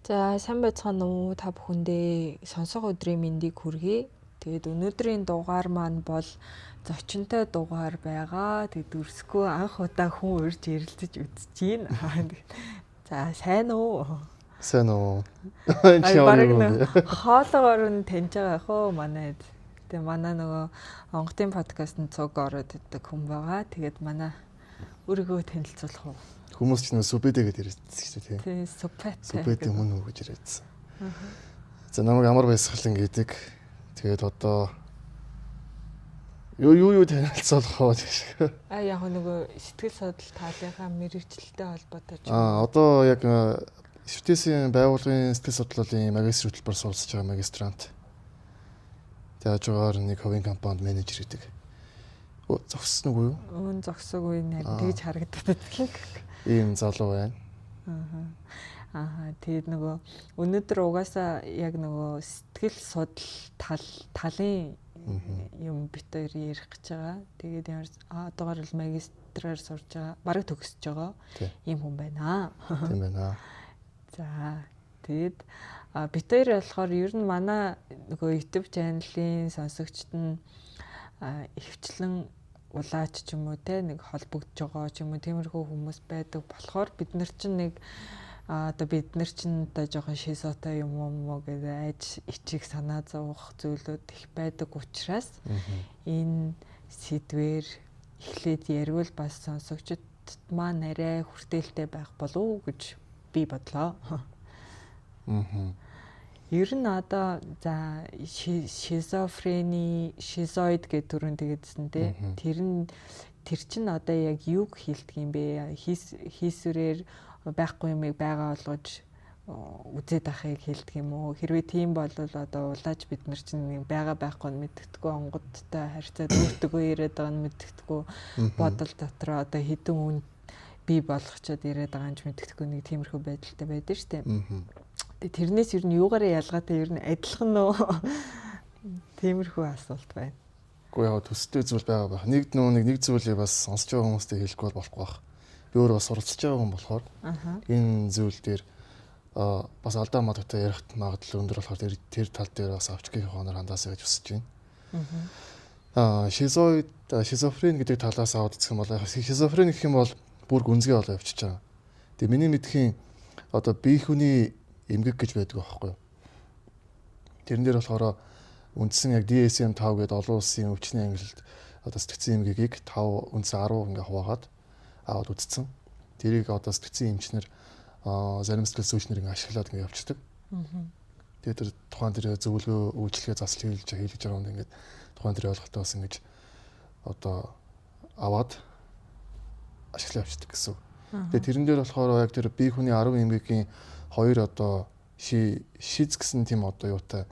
За сайн байцгаана уу та бүхэндээ сонсох өдрийн мэндийг хүргэе. Тэгээд өнөөдрийн дугаар маань бол зочинтой дугаар байгаа. Тэгээд дүрсгүй анх удаа хүн урьж ирэлцэж үзэж байна. За сайн уу? Сайн уу. Бараг нэг хоолоогоор нь таньж байгаа хөө манай. Тэгээд манай нөгөө онготын подкастт цуг ороод иддэг хүн байгаа. Тэгээд манай өөрийгөө танилцуулах уу? Хүмүүс ч нөө супэдэ гэдээ ирсэн шүү дээ. Тийм супэт. Супэдэ мөн үү гэж ирсэн. За намайг амар баясгалан гэдэг. Тэгээд одоо юу танилцуулах вэ? Яг нөгөө сэтгэл судлал таалынхаа мэрэгчлэлтэй холбоотой ч. Одоо яг шүтээсийн байгууллагын сэтгэл судлалын магистр хөтөлбөр суралцж байгаа магистрант. Тэгээд хажуугаар нэг хувийн компанид менежер гэдэг. Зогссон уу юу? Зогсоогүй нэр тэгж харагдаад байна. Ийм залуу байна. Тэгээд нөгөө өнөөдөр угаасаа яг нөгөө сэтгэл судлал талын юм бит хоёр ярих гэж байгаа. Тэгээд одоогоор л магистраар сурж байгаа. Бараг төгсөж байгаа. Ийм хүн байна. Тийм байна. За тэгээд бит хоёр болохоор ер нь манай нөгөө YouTube channel-ийн сонсогчд нь ихвчлэн улаач ч юм уу те нэг холбогдож байгаа ч юм уу тиймэрхүү хүмүүс байдаг болохоор бид нар чинь нэг одоо бид нар чинь одоо жоохон шизотой юм уу гэдэг айж ичиг санаа зовох зүйлүүд их байдаг учраас энэ сэдвэр эхлээд ярил бас сонсогчдод маань арай хүртээлтэй байх болов гэж би бодлоо. Ер нь одоо за шизофрени, шизоид гэдэг төрөнд тэгэдсэн те. Тэр чинь одоо яг юг хэлдэг юм бэ? Хийсвэрээр байхгүй юмыг байгаа болгож үзээд ахыг хэлдэг юм уу? Хэрвээ тийм бол одоо улааж бид нар чинь байгаа байхгүй нь мэддэггүй онгодтой харьцаад өөртөө яриад байгаа нь мэддэггүй бодол дотроо одоо хідэн үн бий болгочод яриад байгаа юм мэддэггүй нэг тиймэрхүү байдалтай байдаг шүү дээ. Тэрнээс ер нь юугаараа ялгаатай ер нь адилхан нөө тиймэрхүү асуулт байна. Гэхдээ яг төстэй зүйл байгаа байх. Нэг зүйлийг бас сонсож байгаа хүмүүстэй хэлэхгүй болохгүй байх. Би өөрөө бас суралцж байгаа хүн болохоор энэ зүйл дээр бас алдаа мадагтай ярих магадлал өндөр болохоор тэр тал дээр бас авчгийн хооноор хандаасаа гэж хүсэж байна. Шизофрен гэдэг талаас аваад үзэх юм бол шизофрен гэх юм бол бүр гүнзгий болоо явчихж байгаа. Тэгээ миний мэдхийн одоо бие хүний эмгэг гэж байдаг байхгүй юу. Тэрэн дээр болохоор үндсэн яг DSM-5 гэдэг олон улсын өвчний ангилалд одоо сэтгцэн эмгэгийг 5 үндсэн 10 ингээ хуваагаад аваад үзсэн. Тэрийг одоо сэтгцэн эмчнэр зарим сэтгэл зүйчнэр ингээ ашиглаад ингээ явчихдаг. Тэгээд тэр тухайн тэр зөвлөгөө үйлчлэгээ заслыг хийлгэж байгаа юм ингээд тухайн тэр ойлголтоо бас ингэж одоо аваад ашиглаж явчихдаг гэсэн. Тэгээд тэрэн дээр болохоор яг тэр бие хүний 10 эмгэгийн хоёр одоо шиз гэсэн тийм одоо юутай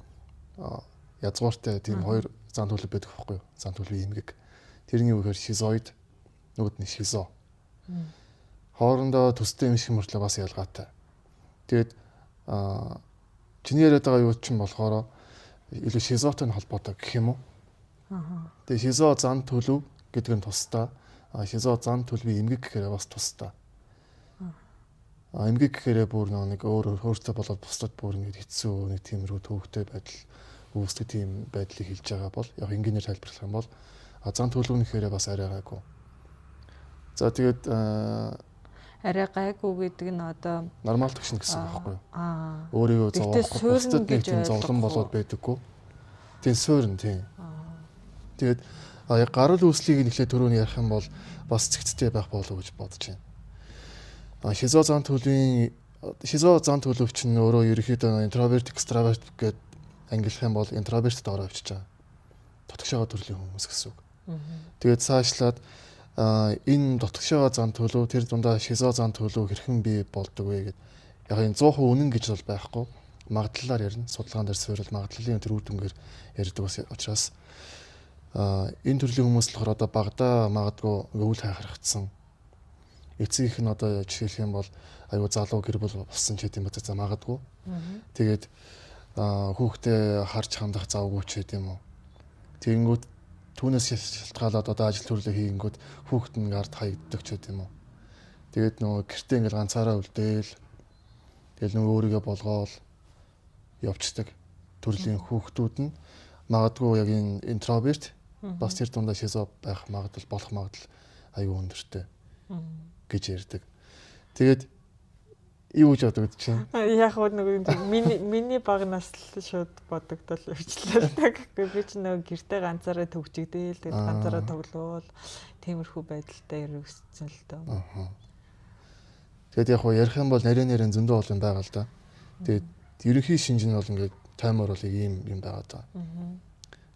язгууртай тийм хоёр зан төлөв байдаг байхгүй юу? Зан төлөвийн эмгэг. Тэрний үгээр шизоид, нөгөөд нь шизо. Хоорондоо төстэй юм шиг мөртлөө бас ялгаатай. Тэгээд чиний яриад байгаа юу ч юм болохоор илүү шизотой холбоотой гэх юм уу? Тэгээд шизо зан төлөв гэдэг нь тусдаа, шизо зан төлөвийн эмгэг гэхээр бас тусдаа. Эмгэг гэхээр бүр нэг өөртөө болоод бусдад бүр ингэ хэцүү нэг тиймэрхүү төвөгтэй байдал үүсдэг тийм байдлыг хэлж байгаа бол яг энгийнээр тайлбарлах юм бол зан төлөв нэхээрээ бас арай гайгүй. За тэгээд арай гайгүй гэдэг нь одоо нормал төвшин гэсэн үг байхгүй юу? Өөрийгөө зовохгүй бусдад нэг тийм зовлон болоод байдаггүй. Тийм суурин тийм. Тэгээд яг гарал үүслийг нэхлээ түрүүний ярих юм бол бас цэгцтэй байх болов уу гэж бодож байна. Шизо зан төлөв чинь өөрөө ерөөхдөө интроверт, экстраверт гэдэг ангилах юм бол интровертд ороо авчиж байгаа. Дотгошоо төрлийн хүмүүс гэсэн үг. Тэгээд цаашлаад энэ дотгошоо зан төлөв тэр дундаа шизо зан төлөв хэрхэн бий болдог вэ гэдэг. Яг энэ 100% үнэн гэж бол байхгүй. Магадлалаар ярина. Судалгаан дээр суурил магадлалын тэр үр дүнгээр ярьдаг учраас энэ төрлийн хүмүүс болохоор одоо багада магадгүй өвөл хайхрагдсан. Эцэг их нь одоо жишээлх юм бол аюу залуу гэр бүл болсон ч гэдэм бацаа магадгүй. Тэгээд хүүхдээ харж хандах завгүй ч гэдэм үү. Тэгэнгүүт түүнээс шалтгаалаад одоо ажил төрлөө хийнгүүт хүүхэд нь ард хаягддаг ч гэдэм үү. Тэгээд нөгөө гэртээ ингээл ганцаараа үлдээл. Тэгэл нөгөө өөрийгөө болгоол явцдаг төрлийн хүүхдүүд нь магадгүй яг энэ интроверт бас тэр дундаа шизо байх болох магадлал аюу өндөртэй гэж ярьдаг. Тэгээд юу гэж боддог чинь? Яг нөгөө миний баг насл шууд бодогдол явчлаа. Би ч нөгөө гэртээ ганцаараа төгжигдээл тэгээд ганцаараа тоглоул тиймэрхүү байдалтай өргөссөн л дөө. Тэгээд яг ярих юм бол нарийн зөндөө бол юм байгаа л да. Тэгээд ерөнхий шинж нь бол ингээд таймер бол ийм юм байгаа даа.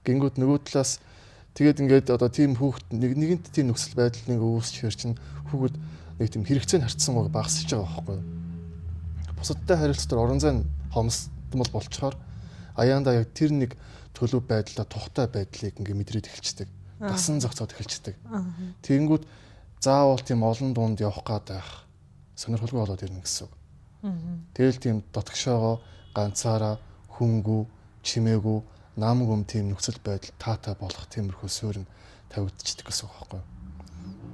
Гингүүд нөгөө талаас тэгээд ингээд одоо тийм хүүхд нэгэнт тийм нөхцөл байдлыг үүсчихэр чинь хүүхэд нэг тийм хэрэгцээнд харцсан гоо багасч байгаа байхгүй юу? Бусадтай харилцаар орон зай хомсдмол болчоор аяанда яг тэр нэг төлөв байдлаа тухтай байдлыг ингээд мэдрээд эхэлчихдэг. Гасан зогцоод эхэлчихдэг. Тэгэнгүүт заавал тийм олон дунд явах гад байх сонирхолгүй болоод ирнэ гэсэн үг. Тэгэл тийм дотгошоогоо ганцаараа хөнгүү, чимээгүй, нам гүм тийм нөхцөл байдал таатай болох тиймэрхүү суурь нь тавигдчихдаг гэсэн үг байхгүй юу?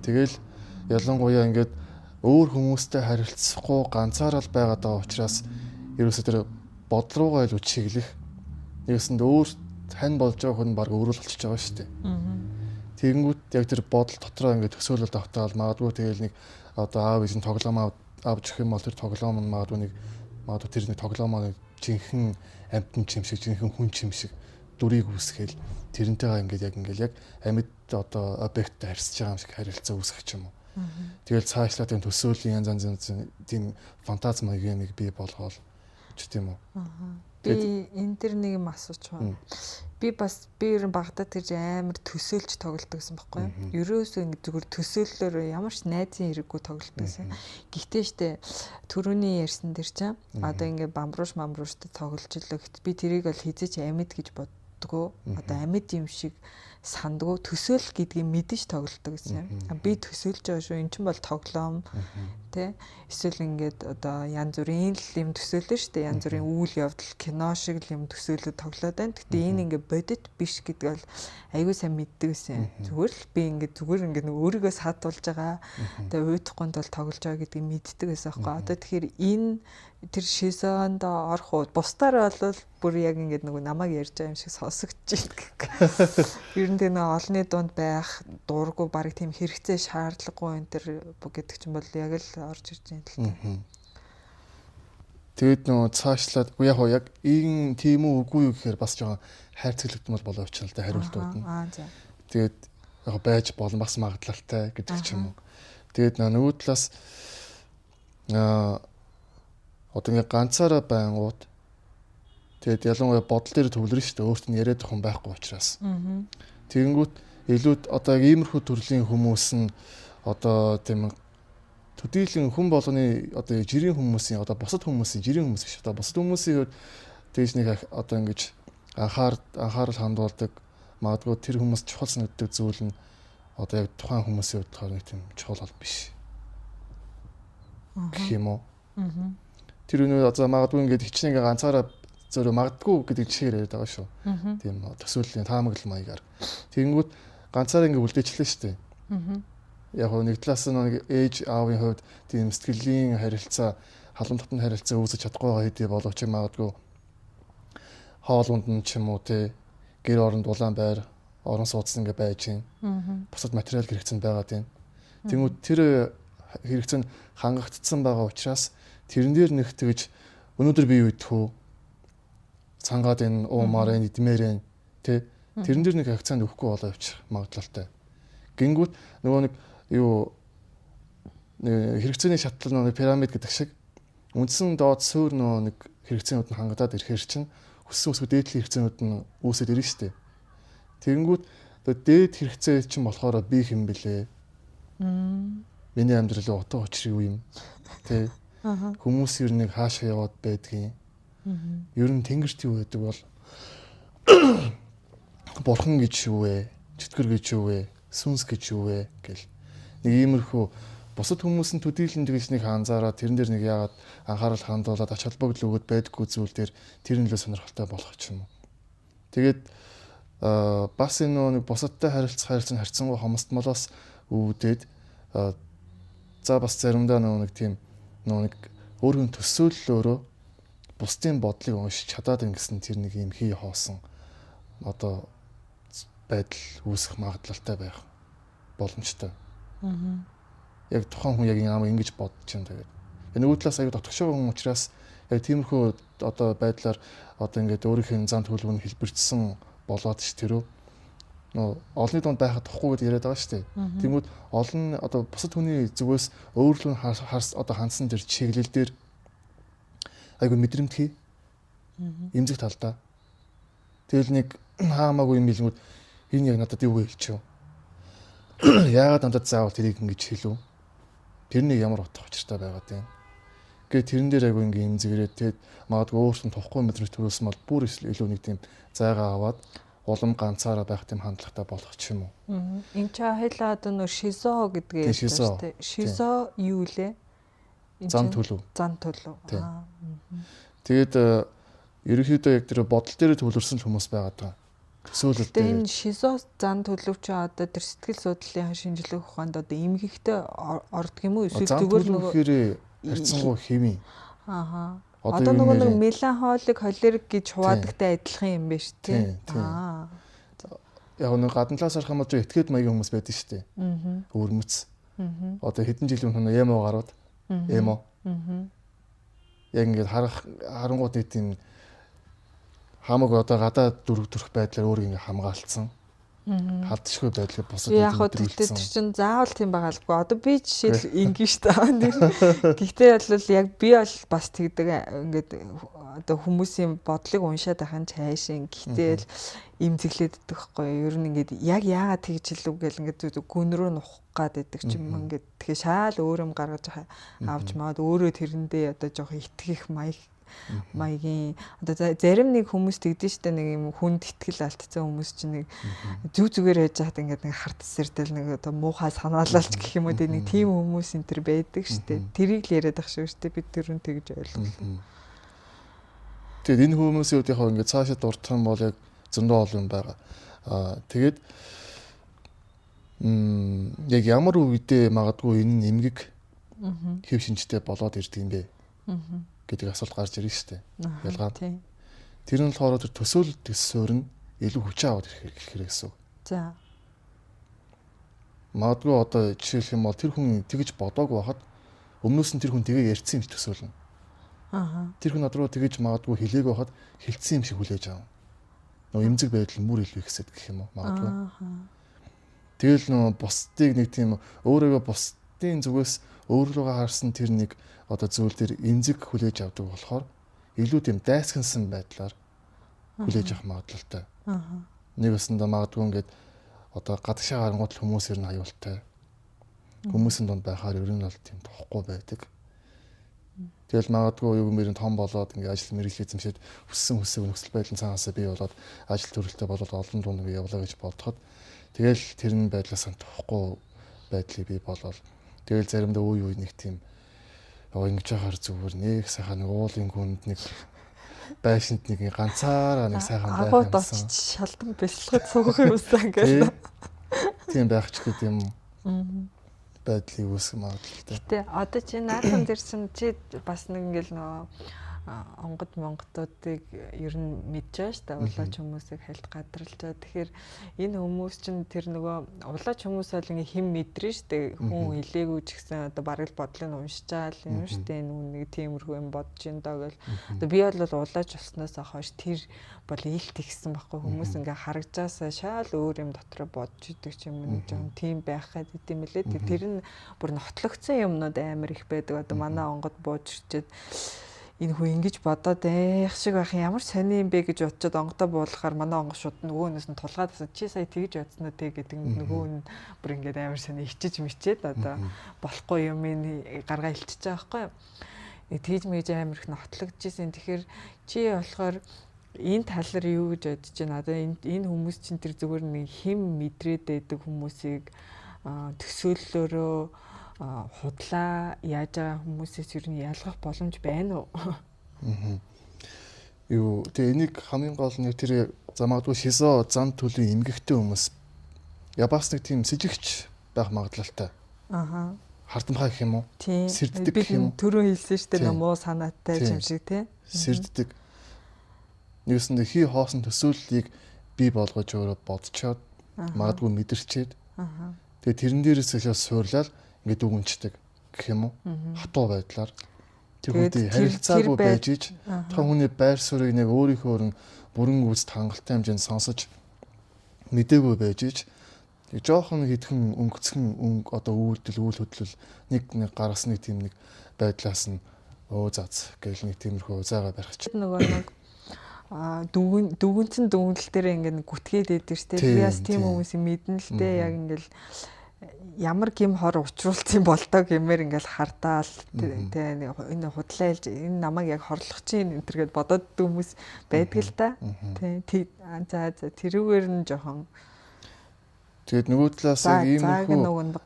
Тэгэл ялангуяа ингээд өөр хүмүүстэй харилцахгүй ганцаараа л байгаад байгаа учраас ерөөсөө тэр бодол руугаа илүү чиглэх нэгсэнд өөр хань болж байгаа хүн баг өөрөө л болчихж байгаа шүү дээ. Тэгэнгүүт яг тэр бодол дотроо ингээд төсөөлөлд автаал магадгүй тэгэл нэг одоо аав ээж нь тоглоом авч өгөх юм бол тэр тоглоом нь магадгүй тэр нэг тоглоомоо жинхэнэ амтэн чимшиг жинхэнэ хүн чимшиг дүрийг үүсгээл тэрнтэйгээ ингээд яг амьд одоо объекттэй харьцаж байгаа юм шиг харилцаа үүсгэх юм уу. Тэгэл цаашлаа тийм төсөөлийн янз тийм фантази маягыг бий болгоол ч тийм үү. Би энэ төр нэг юм асууч байна. Би ер нь багтаа тэр амар төсөөлж тоглолдог гэсэн байхгүй юу? Ерөөсөө ингэ зүгээр төсөөллөөр ямар ч найзын хэрэггүй тоглолдог гэсэн. Гэхдээ штэ түрүүний ярьсан дэр чинь одоо ингэ бамбрууштай тоглож илээ. Би тэрийг бол хизээч амьд гэж боддгоо. Одоо амьд юм шиг сандгүй төсөөл гэдгийг мэдэж тоглолдог гэсэн. Би төсөөлж байгаа шүү. Эн чинь бол тоглоом тий. Эсвэл ингээд одоо янз бүрийн юм төсөөлнө шүү дээ. Янз бүрийн үйл явдал кино шиг юм төсөөлөд тоглоод байна. Гэтэ энэ ингээд бодит биш гэдэг бол аягүй сайн мэддэг гэсэн. Зүгээр л би ингээд нэг өөрийгөө саатуулж байгаа. Тэгээ уйдахгүй бол тоглож байгаа гэдгийг мэддэг гэсэн аахгүй. Одоо тэгэхээр энэ тэр шизонд орох уу бусдаар бол бүр яг ингээд нөгөө намайг ярьж байгаа юм шиг сонсогдож байна. Ер нь тэр нөгөө олонний дунд байх дурггүй баг тийм хэрэгцээ шаардлагагүй энэ төр гэдэг чинь бол яг л орж ирж байна л. Тэгэд нөгөө цаашлаад яг ийм тийм үү үгүй юу гэхээр бас жоохон хайрцаглагдмал болоо очил та хариултууд нь. Тэгээд яг байж болон бас магадлалтай гэдэг ч юм уу. Тэгээд нөгөө талаас одоо ингээ ганцаараа байнгут тэгээд ялангуяа бодол дээр төвлөрнө шүү дээ. Өөрт нь яриад хүн байхгүй учраас. Тэгэнгүүт илүүд одоо яг иймэрхүү төрлийн хүмүүс нь одоо тийм төдийлөн хүн болгоны одоо жирийн хүмүүсийн одоо бусад хүмүүсийн жирийн хүмүүс биш одоо бусад хүмүүсийн тэгж нэг одоо ингэж анхаарал хандуулдаг магадгүй тэр хүмүүс чухал санагддаг зүйл нь одоо яг тухайн хүмүүсийн хувьд нэг тийм чухал бол биш. Гэх юм уу? Тэр үнэ одоо магадгүй ингээд хичнээн ганцаараа зөөр магадгүй гэдэг жишээр яриад байгаа шүү. Тийм төсөөллийн таамаглал маягаар. Тэгэнгүүт ганцаараа ингээд үлдээчлээ шүү дээ. Яг нэг талаас нь нэг ээж аавын хувьд тийм сэтгэлийн харилцаа, халуун татны харилцаа үүсэж чадахгүй байгаа хэдий боловч магадгүй хоолунд нь ч юм уу те гэр оронд улаан байр, орон сууц ингээ байж гин. Бусад материал хэрэгцээнд байгаа тийм. Тэнгүүд тэр хэрэгцээнд хангагдсан байгаа учраас тэрэн дээр нэг тэгж өнөөдөр би юу идэх вэ? Цангаад энэ уумаар идмээр тэ тэрэн дээр нэг акцент өгөхгүй болоо явчих магадлалтай. Гингүүт нөгөө нэг юу хэрэгцээний шатлал нэг пирамид гэдэг шиг үндсэн доод суур нөгөө нэг хэрэгцээнүүд нь хангадаад ирэхээр чинь өссөн дээдлийн хэрэгцээнүүд нь үүсэт ирнэ шүү дээ. Тэгэнгүүт дээд хэрэгцээ чинь болохоор би хэм бэлээ. Миний амьдралын утга учир юу юм? Тэ хүмүүс ер нь хаашаа яваад байдгийг. Ер нь тэнгэрт юу гэдэг бол бурхан гэж юу вэ? Чөтгөр гэж юу вэ? Сүнс гэж юу вэ гэл нэг иймэрхүү бусад хүмүүсийн төдийлөн тэгж нэг анзаараад тэрэн дээр нэг яагаад анхаарал хандуулаад ач холбогдол өгöd байдаггүй зүйл дээр тэр нөлөө сонирхолтой болох ч юм уу. Тэгээд бас энэ нэг бусадтай харьцангуй хомсдмолоос үүдээд за бас заримдаа нэг тийм нэг өөрийн төсөөллөөрөө бусдын бодлыг уншиж чадаад ингэсэн тэр нэг юм хий хоосон одоо байдал үүсэх магадлалтай байх боломжтой. Яг тухайн хүн яг ингэж бодож юм тэгээд. Нөгөө талаас аягүй дотгошоо хүн учраас яг тиймэрхүү одоо байдлаар одоо ингээд өөрийнхөө зан төлөвийг хэлбэрчсэн болоод ш тэрөө олонний донд байхад тухгүй гэдээ яриад байгаа шүү дээ. Тэгмүүд олон одоо бусад хүний зүгээс өөрлөө одоо хандсан тэр чиглэл дээр айгүй мэдрэмтгий эмзэг талдаа. Тэгэл нэг хаамаагүй юм билгүүд энэ яг надад юу хэлчихв. Яагаад надад заавал тэрийг ингэж хэлв? Тэрний ямар утга учиртай байгаад байна. Гэхдээ тэрэн дээр айгүй ингээм эмзэгрээд тэгээд магадгүй өөрсдөө тухгүй мэдрэмж төрүүлсэн бол бүр илүү нэг тийм зайгаа аваад улам ганцаараа байх тийм хандлагатай болох ч юм уу. Энд чи хайлаа одоо нөр шизо гэдгээ ярьж байна шүү дээ. Шизо юу лээ? Зан төлөв. Зан төлөв. Тэгээд ерөнхийдөө яг тэр бодол дээр төвлөрсөн хүмүүс байгаад байгаа. Төсөөлөлтэй. Тэгээд энэ шизо зан төлөв чи одоо тэр сэтгэл судлалын шинжилгээ ухаанд одоо эмгэгтэй ордог юм уу? Эсвэл зүгээр нөгөө харьцангуй хэвийн. Одоо нөгөө нэг меланхолик, холерик гэж хуваадагтай адилхан юм байна шүү дээ. Яг нэг гадна талаас харах юм бол этгээд маягийн хүмүүс байдаг шүү дээ. Өвөрмөц. Одоо хэдэн жилийн өмнө эмо гарууд. Эмо. Яг ингээд харангууд нэг тийм хамаагүй одоо гадаад төрөх байдлаар өөрийг ингээд хамгаалцсан. Халдшгүй байдлыг босоод яг хөө тэгтээ тэр чинь заавал тийм байгаалгүй. Одоо би жишээл ингэ штэ. Гэхдээ бол яг би бол бас тэгдэг ингээд одоо хүмүүсийн бодлыг уншаад ахын цаашин гэхдээ л имзэглээд идэх байхгүй. Ер нь ингээд яг яагаад тэгж хэлв гэл ингээд гүн рүү нухах гад идэх ч юм ингээд тэгэхээр шаал өөр юм гаргаж авч маад өөрөө тэрэндээ одоо жоох итгэх маягийн одоо зарим нэг хүмүүс тэгдэж штэ нэг юм хүнд итгэл алдсан хүмүүс чинь нэг зүгээр байж хаад ингээд нэг харт сэрдэл нэг одоо муухай санаалалч гэх юм уу нэг тийм хүмүүс энэ төр байдаг штэ тэрийг л яриад ах шүү штэ бид тэрүүн тэгж ойлголоо. Тэгээд энэ хүмүүсийн үед яг ингээд цаашаа дурдах юм бол яг зөндөө олон юм байгаа. Тэгээд яг ямар үедээ магадгүй энэ нэмгэг хэв шинжтэй болоод ирдэг юм бэ? Гэдэг асуулт гарч ирнэ шүү дээ. Ялгаа. Тэр нь болохоор тэр төсөөлөлт төсөөр нь илүү хүчин аваад ирэх хэрэг гэсэн үг. За. Магадгүй одоо жишээлх юм бол тэр хүн тэгж бодоагүй байхад өмнөөс нь тэр хүн тэгээ ярьсан юм шиг төсөөлнө. Тэр хүн надруу тэгж магадгүй хэлээгүй байхад хэлсэн юм шиг хүлээж авна. Нөө эмзэг байдал мөр илүү ихсэд гэх юм уу магадгүй. Тэгэл нөө бусдыг нэг тийм өөрөөгөө бусдын зүгээс өөрлөгөө харсан тэр нэг одоо зүйл дээр эмзэг хүлээж авдаг болохоор илүү тийм дайсгансан байдлаар хүлээж авах магадлалтай. Нэг өсөндөө магадгүй ингээд одоо гадагшаа харангуут хүмүүс ер нь аюултай. Хүмүүсийн донд байхаар ер нь бол тийм тохгүй байдаг. Тэгэл магадгүй юу гэмээр том болоод ингээд ажил мэргэжил эзэмшээд хүссэн нөхцөл байдлын цаанаасаа бий болоод ажил төрөлтэй болоод олон дунд ингээд явлаа гэж бодоход тэгэл тэр нь байдлаас тохгүй байдлыг бий болоод тэгэл заримдаа үе нэг тийм ингэж яхаар зүгээр нэг сайхан нэг уулын хүнд нэг байшинт нэг ганцаараа нэг сайхан байх юм. Агууд очиж шалдан бэлсэлгэд суух юмсан гэж. Тийм байх ч гэдэг юм. Байдлыг үүсгэх магадлалтай. Гэтэ одоо чи наадхан дэрсэн чи бас нэг ингээл нөгөө онгод монгодуудыг ер нь мэдж байгаа шүү дээ. Улаач хүмүүсийг хальт гадралж байгаа. Тэгэхээр энэ хүмүүс чинь тэр нөгөө улаач хүмүүс бол ингээ хэм мэдрэн шүү дээ. Хүн илээгүй ч гэсэн одоо бараг бодлыг уншиж байгаа юм шүү дээ. Нэг тиймэрхүү юм бодож ин даа гэл. Одоо би бол улаач болсноос хойш тэр бол илт ихсэн байхгүй хүмүүс ингээ харагджаасаа шал өөр юм дотроо бодож идэг ч юм уу жоон тийм байх гэдэг юм лээ. Тэр нь бүр нотлогдсон юмнууд амар их байдаг. Одоо манай онгод бууж ирчээд энэ хүү ингэж бодоод их шиг байх ямар сони юм бэ гэж бодчоод онгодоо буулгахаар манай онгод шууд нөгөөнөөс нь тулгаад асуу чи сая тэгж бодсон уу те гэдэг нөгөө нь бүр ингээд амар сони ичиж мичээд одоо болохгүй юм гаргаа илчиж байгаа байхгүй. Тэгж мэж амар их нотлогдчихсэн. Тэгэхээр чи болохоор энэ тал дээр юу гэж бодож байна? Одоо энэ хүмүүс чинь тэр зүгээр нэг хэм мэдрээд байдаг хүмүүсийг төсөөллөөрөө худлаа яаж байгаа хүмүүсээс ер нь ялгах боломж байна уу? Юу тэгээ энийг хамгийн гол нь тэр замаадгүй шизо зан төлийн эмгэгтэй хүмүүс ябаас нэг тийм сэжигч байх магадлалтай. хардамхай гэх юм уу? Сэрддэг гэх юм уу? Түрүү хэлсэн шүү дээ муу санаатай юм шиг тий. Сэрддэг. Нэгсэндээ хий хоосон төсөөллийг бий болгож өөрөө бодцоод магадгүй мэдэрчээд тэгээ тэрэн дээрээс илүү суурлаад ингээд үгэнчдэг гэх юм уу? Хатуу байдлаар тэр хүний харилцаагүй байж ич та хүний байр суурийг нэг өөрийнхөө бүрэн гүйцэд хангалттай хэмжээнд сонсож мдээгүй байж ич жоохон хитгэн үйл хөдлөл нэг гаргасан нэг тийм нэг байдлаас нь зац гэл нэг тиймэрхүү зайгаа барих ч нөгөө нэг дүгнэлтэн дүгнэлт дээр ингээд гүтгээд идэв штэ. Би бас тийм хүмүүсийг мэднэ л дээ. Яг ингээд ямар гим хор учруулсан болтоо гэмээр ингээд хардаал тэгээ энэ худлаалж энэ намайг яг хорлох чинь энэ төргээд бодоод хүмүүс байдаг л да. Тэ за тэрүүгээр нь жоохон тэгээд нөгөө талаас иймэрхүү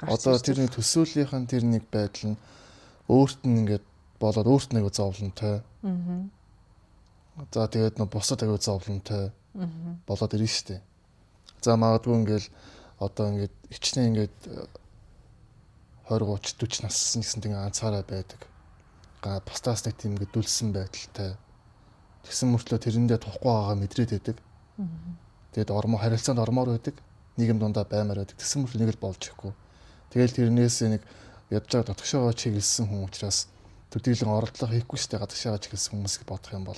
одоо тэр нэг төсөөллийнхэн тэр нэг байдал нь өөрт нь ингээд болоод өөрт нэг зовлонтой. За тэгээд нөө бусад аягүй зовлонтой болоод ирнэ шүү дээ. За магадгүй ингээл одоо ингээд ичнээ ингээд 20 30 40 нассан гэсэн тийм анцаараа байдаг. Бусдаас нэг тийм ингээд дүлсэн байдалтай. Тэгсэн мөртлөө тэрэндээ тухгүй байгаагаа мэдрээд байдаг. Тэгээд харилцаанд ормоор байдаг. Нийгэм дундаа баймаар байдаг. Тэгсэн мөртлөө нэг л болж ихгүй. Тэгэл тэрнээс нэг ядж байгаа дотгошоогоо чиглэсэн хүн учраас төдийлөн оролдлого хийхгүй шүү дээ. Гадагшаага чиглэсэн хүмүүсийг бодох юм бол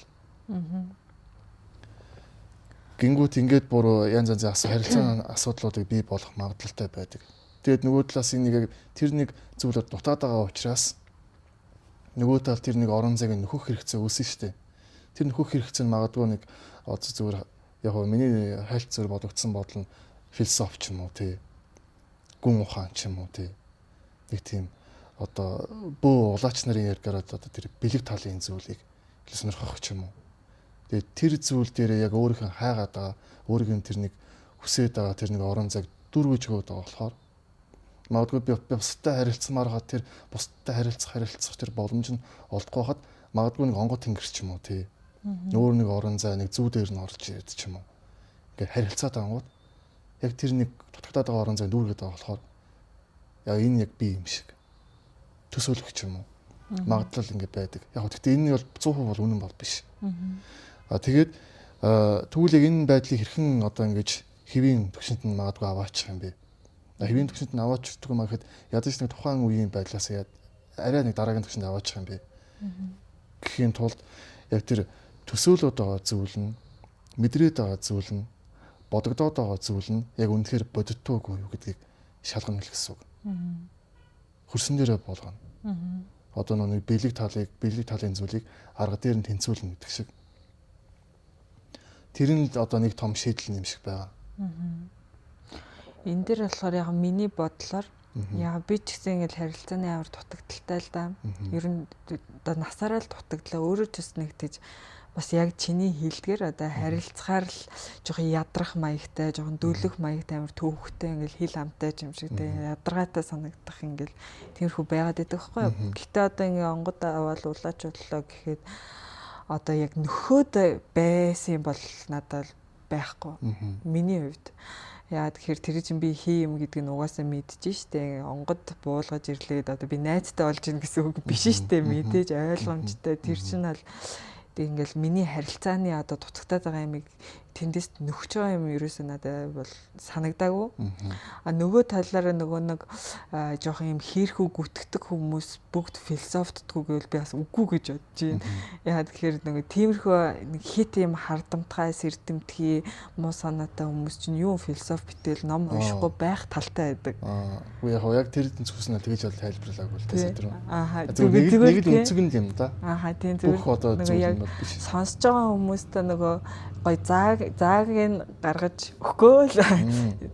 гингүүт ингээд буруу янз янзын харилцааны асуудлуудыг бий болох магадлалтай байдаг. Тэгээд нөгөө талаас энийг тэр нэг зүйлээр дутаад байгаа учраас нөгөө тал тэр нэг орон зайг нөхөх хэрэгцээ үүснэ шүү дээ. Тэр нөхөх хэрэгцээ нь магадгүй нэг зүгээр яг миний хайлт зүгээр бодогдсон бодол нь философи ч юм уу тий. Гүн ухаан ч юм уу тий. Нэг тийм одоо бөө улаач нарын яргаар одоо тэр бэлэг талын зүйлийг сонирхох ч юм уу. Тэгээд тэр зүйл дээр яг өөрийнхөө хайгаад байгаа, өөрийнх нь тэр нэг хүсээд байгаа тэр нэг орон зайг дүргэж өгöd байгаа болохоор магадгүй би бусдад харилцмаар хаа тэр бусдад харилцах тэр боломж нь олдохгүй хахад магадгүй нэг онгод тэнгэр ч юм уу тий. Өөр нэг орон зай нэг зүү дээр нь орж ирээд ч юм уу. Ингээд харилцаад ангууд яг тэр нэг дутагдаад байгаа орон зай дүүргээд байгаа болохоор яг энэ яг би юм шиг төсөөлөх ч юм уу. Магадлал ингэ байдаг. Яг гэхдээ энэ нь бол 100% бол үнэн бол биш. Тэгээд тэгвэл энэ байдлыг хэрхэн одоо ингэж хэвийн төвшөнд нь магадгүй аваачих юм бэ? Хэвийн төвшөнд нь аваачихдаг юм гэхэд ядаж нэг тухайн үеийн байдлаас арай нэг дараагийн төвшөнд аваачих юм бэ? Гэхийн тулд яг тэр төсөөлөд байгаа зүйл нь мэдрээд байгаа зүйл нь бодогдоод байгаа зүйл нь яг үнэхээр бодитоогүй юу гэдгийг шалгана гэсэн үг. Хөрсөн дээрээ болгоно. Одоо нэг бэлэг талын зүйлийг арга дээр нь тэнцвүүлнэ гэдэг шиг. Тэр нь одоо нэг том шийдэл юм шиг байгаа. Энэ дээр болохоор яг миний бодлоор яг би ч гэсэн ингээл харилцааны авар дутагдaltaй л да. Ер нь одоо насаараа л дутагдлаа. Өөрөө ч бас нэгтэж бас яг чиний хэлдгээр одоо харилцахаар л жоохон ядрах маягтай, жоохон дөлөх маягтай амар төвхтэй ингээл хил амтай юм шиг тэгээ ядаргаатай санагдах ингээл тиймэрхүү байгаад байдаг байхгүй юу. Гэхдээ одоо ингээ онгод аваад улаач боллоо гэхэд одоо яг нөхөд байсан бол надад байхгүй. Миний хувьд. Яа тэгэхээр тэр чинь би хий юм гэдэг нь угаасаа мэдчихэж штэ. Онгод буулгаж ирлээд одоо би найзтай болж ийн гэсэн үг биш штэ. Мэдээж ойлгомжтой. Тэр чинь бол ингээл миний харилцааны одоо дутагдаад байгаа юмыг тэндээс нөхч байгаа юм ерөөсөө надад бол санагдаагүй. Нөгөө талаараа нөгөө нэг жоохон юм хийрхүү гүтгэдэг хүмүүс бүгд философтдгүү гэвэл би бас үгүй гэж бодож байна. Яа тэгэхээр нөгөө тиймэрхүү нэг хит юм хардамтгай сэрдэмтгий муу санаатай хүмүүс чинь юу философи битэл ном уншихгүй байх талтай байдаг. Үгүй яг тэр зүгснээ тэгэж бол тайлбарлаагүй л тасаа тэр. Нэг л үнцэг юм да. Тийм зүгээр. Нөгөө яг сонсож байгаа хүмүүстээ нөгөө гой заагийг гаргаж өгөхгүй л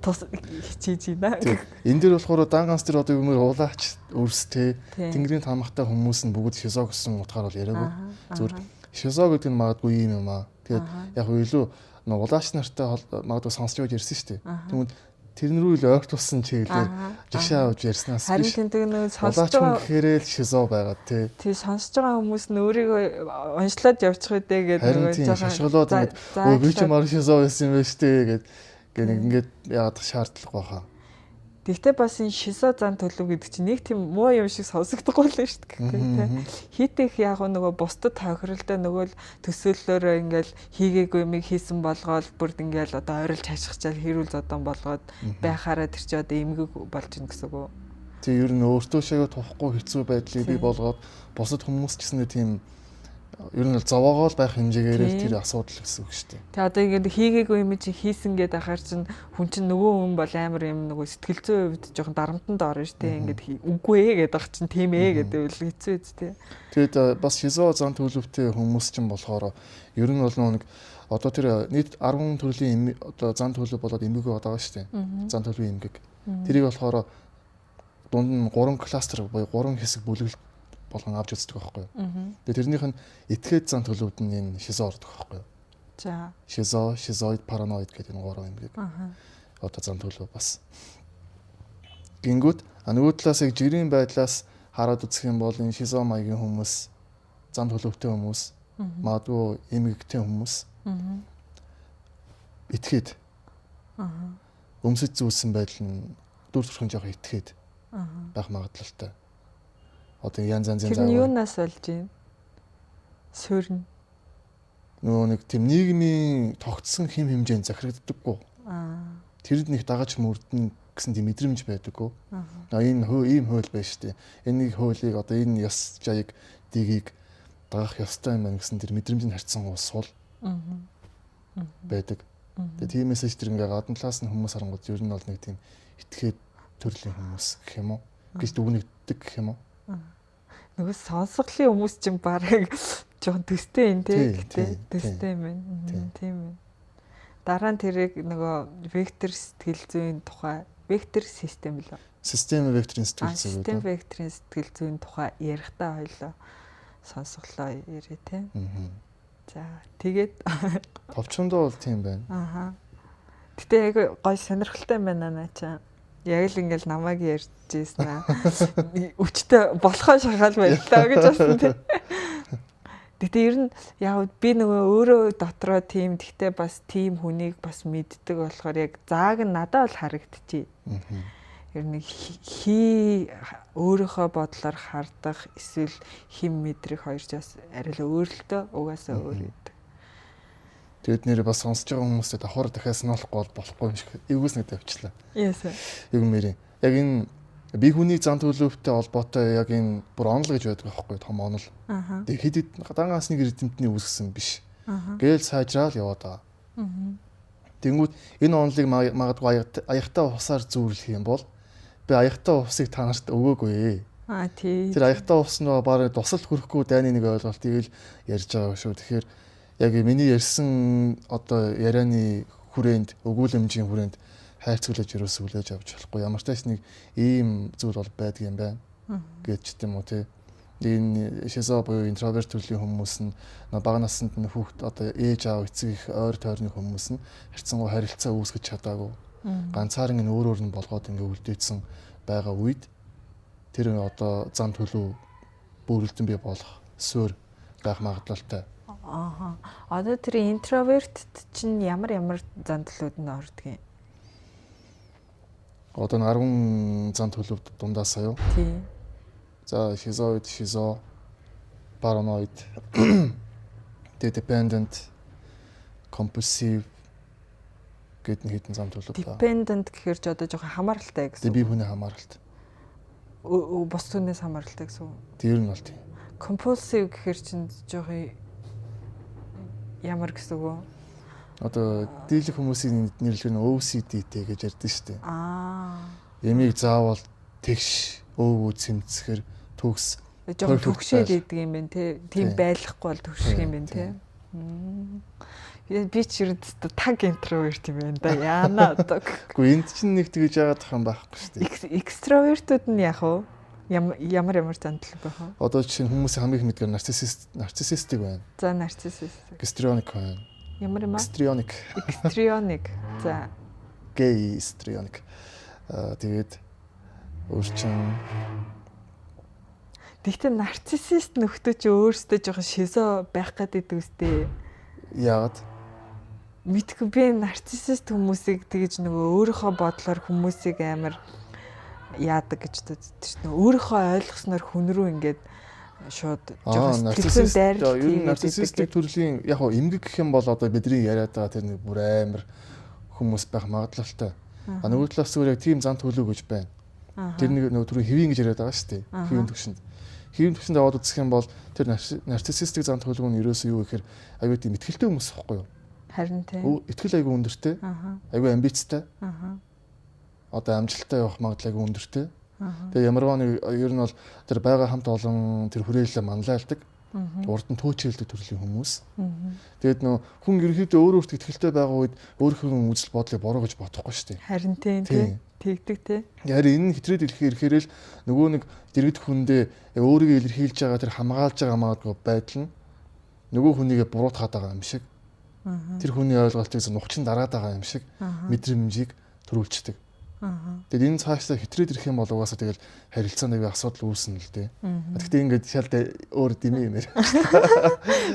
тус хичээж байна. Энэ дээр болохоор данганс дээр одоо юмэр уулаач өрстэй тэнгэрийн тамхтай хүмүүс нь бүгд шизо гэсэн утгаар бол яриаггүй. Зүгээр шизо гэдэг нь магадгүй юм аа. Тэгээд яг илүү улаач нартай магадгүй сонсч явж ярьсан шүү дээ. Тэгмэд тэрнрүү л ойртуулсан чиглэлээр жишээ авч ярьснаас биш. Харин тэндэг нэг сонсож байгаа гэхээрээ л шизо байгаа тий. Тий сонсож байгаа хүмүүс нь өөрийгөө уншлаад явчих үдэ гэдэг нэг жоохон шошголоод би ч мар шизо байсан юм байна штэ гэдэг ингээд яагаад шаардлага баха. Тэгтээ бас энэ шизо зан төлөв гэдэг чинь нэг тийм муу юм шиг сонсогдохгүй л шүү дээ тий. Хитэх яг нөгөө бусдад тохиролтой нөгөө л төсөөллөөрөө ингээл хийгээгүй юмыг хийсэн болгоод бүрд ингээл одоо ойрлж хашгичаал хэрүүл зодон болгоод байхаараа тэр чи одоо эмгэг болж ийн гэсэн үг. Тэг ер нь өөртөө шигээ тухгүй хэцүү байдлыг бий болгоод бусад хүмүүс ч гэсэн тийм ер нь зовоогоо л байх хэмжээгээр тэр асуудал гэсэн үг шүү дээ. Тэг одоо ингээд хийгээгүй юм чи хийсэн гэдэг ахаар чинь хүн чинь нөгөө хүн бол амар юм нөгөө сэтгэл зүйн хувьд жоохон дарамтанд орно шүү дээ. Ингээд үгүй ээ гэдэг ах чинь тийм ээ гэдэг үл хэцүү үст дээ. Тэгэд бас шизо зан төлөвтэй хүмүүс чинь болохоор ер нь бол нэг одоо тэр нийт 10 төрлийн одоо зан төлөв болоод эмгэг байгаа шүү дээ. Зан төлөвийн эмгэг. Тэрийг болохоор дунд нь 3 кластер буюу 3 хэсэг бүлэглэлт болгон авч үздэг байхгүй юу. Тэгээ тэрнийх нь этгээд зан төлөвд нь энэ шизо ордог байхгүй юу. За. Шизо, шизоид, параноид гэдэг энэ 3 эмгэг. Одоо зан төлөв бас. Гингүүд нөгөө талаас яг жирийн байдлаас хараад үзэх юм бол энэ шизо маягийн хүмүүс, зан төлөвтэй хүмүүс, магадгүй эмгэгтэй хүмүүс. Этгээд. Өмсөж зүүсэн байдал нь дүр төрхөн жоохон этгээд байх магадлалтай. Одоо янз янзын заавар. Тэр нь юунаас болж юм? Суурна. Нөгөө нэг тийм нийгмийн тогтсон хэм хэмжээнд захирагддаггүй. Тэр нэг дагаж мөрдөн гэсэн тийм мэдрэмж байдаггүй. Энэ ийм хууль байна шүү дээ. Энийг хуулийг одоо энэ ёс жаяг дигийг дагах ёстой юм байна гэсэн тэр мэдрэмжийн харьцан сул байдаг. Тэгээ тиймээс ч тэр ингээ гадна талаас нь хүмүүс харангууд ер нь бол нэг тийм этгээд төрлийн хүмүүс гэх юм уу? Гэж дүгнэгддэг гэх юм уу? Нөгөө сонсголын хүмүүс чинь барыг жоохон төстэй юм тий. Төстэй юм байна. Тийм ээ. Дараа нь тэрийг нөгөө вектор сэтгэл зүйн тухай вектор систем лөө. Систем векторын сэтгэл зүй. Систем векторын сэтгэл зүйн тухай ярихдаа хоёлоо сонсголоо ярэ тий. За тэгээд товчондоо бол тийм байна. Гэтэ яг гой сонирхолтой байна наачаа. Яг л ингээл намайг ярьж ийсэн аа. Өчтөө болохоо шахаал байлаа гэж басан тий. Гэтэ ер нь яг би нөгөө өөрөө дотроо тийм гэхдээ бас тийм хүнийг бас мэддэг болохоор яг зааг нь надад бол харагдчихэ. Ер нь өөрийнхөө бодлоор хардах эсвэл хим мэдрэх хоёр ч бас арай л өөр л дөө угаасаа өөр гэдэг. Тэгэд нэр бас сонсож байгаа хүмүүстээ давхар дахиад сануулахгүй болохгүй юм шиг эвгүйс нэг тавьчлаа. Яасан. Яг мэрийн. Яг энэ би хүний зан төлөвтэй холбоотой яг энэ бүр онол гэж байдаг байхгүй том онол. Тэг хэд дангаас нэг эрдэмтний үүсгэсэн биш. Гээл сайжраал яваад байгаа. Тэнгүүд энэ онолыг магадгүй аягтаа усаар зүүрлэх юм бол би аягтаа усыг та нарт өгөөгүй. Тий. Тэр аягтаа ус нөгөө барыг тусалд хүрэхгүй дайны нэг ойлголтыг л ярьж байгаа шүү. Тэгэхээр яг миний ярьсан одоо ярианы хүрээнд өгүүлэмжийн хүрээнд хайрцаглаж ерөөсөө хүлээж авч болохгүй. Ямар ч тач нэг ийм зүйл бол байдаг юм байна гэж тийм үү те. Энэ шизо буюу интроверт төрлийн хүмүүс нь бага наснд нь хүүхд одоо ээж аав эцэг их ойр тойрны хүмүүс нь харьцангуй харилцаа үүсгэж чадаагүй. Ганцаараа энэ өөр өөр нь болгоод ингээ үлдээсэн байгаа үед тэр одоо зан төлөв бүрэлдэн бий болох суурь байх магадлалтай. Одоо тэр интровертд чинь ямар зан төлөвд нь ордог юм? Одоо 10 зан төлөвд дундаас аюу. Тий. За шизоид, шизо, параноид, dependent, compulsive гэдэг нэг хэдэн зан төлөв байна. Dependent гэхэр ч одоо жоохон хамааралтай гэсэн. Би хүний хамааралтай. Бус түнээс хамааралтай гэсэн үг. Тэр нь бол тийм. Compulsive гэхэр чинь жоохон ямар гэсэн үг вэ? Одоо дийлэх хүмүүсийн нэрлэх нь OCD-тэй гэж ярьдэн шүү дээ. Ямиг заавал тэгш өвөө цэмцэхэр төгс жоохон төгшөөл идэг юм байна те. Тийм байхгүй бол төгшөх юм байна те. Би ч ерөөдөө таг интроверт юм байна да. Яана одоо. Гэхдээ энд чинь нэг тэгж яагаад тах юм байхгүй шүү дээ. Экстравертууд нь яг уу ямар зан төлөв байх вэ? Одоо жишээ нь хүмүүсийн хамгийн их мэдгээр нарциссистик байна. За нарциссист. Гистрионик байна. Ямар юм аа? Гистрионик. За. Гистрионик. Тэгээд өөрчн. Тэгтээ нарциссист нөхдөө чи өөрсдөө жоохон шизо байх гэдэг үстэй. Яагаад? Мэдгүй би нарциссист хүмүүсийг тэгэж нөгөө өөрийнхөө бодлоор хүмүүсийг амар яадаг гэж боддог шүү дээ. Өөрийнхөө ойлгосноор хүн рүү ингээд шууд жоохон сэтгэлзэн дайрлал ер нь нарциссистик төрлийн яг хоо эмгэг гэх юм бол одоо бидний яриад байгаа тэр нэг бүр амар хүмүүс байх магадлалтай. Нөгөө талаас зүгээр яг тийм зан төлөв гэж байна. Тэр нэг нөгөө түрүү хэвийн гэж яриад байгаа шүү дээ. Хэвийн төвшөнд. Хэвийн төвшөнд аваад үзэх юм бол тэр нарциссистик зан төлөв нь ерөөсөө юу гэхээр аюу тийм ихтгэлтэй хүмүүс байхгүй юу? Харин тийм. Итгэл аюу өндөртэй. Аюу амбицтай. Одоо амжилттай явах магадлал аюу өндөртэй. Тэгээ ямарваа нэг ер нь бол тэр байгаа хамт олон тэр хүрээлэлээ манлайлдаг. Урд нь төөчөлдөг төрлийн хүмүүс. Тэгээд нөө хүн ерөнхийдөө өөрөөрт итгэлтэй байгаа үед өөрийнхөө үзэл бодлыг буруу гэж бодохгүй шүү дээ. Харин тийм тэгдэг тий. Харин энэ хэтрээд ирэхээр л нөгөө нэг дэргэд хүндээ өөрийгөө илэрхийлж байгаа тэр хамгаалж байгаа магадгүй байдал нь нөгөө хүнийгээ буруутгаад байгаа юм шиг. Тэр хүний ойлголтыг нухчин дараад байгаа юм шиг мэдрэмжийг төрүүлждэг. Тэгээд энэ цаашдаа хэтрээд ирэх юм бол угаасаа тэгэл харилцааны асуудал үүснэ л дээ. Гэхдээ ингээд шалд өөр дэмий юм яа.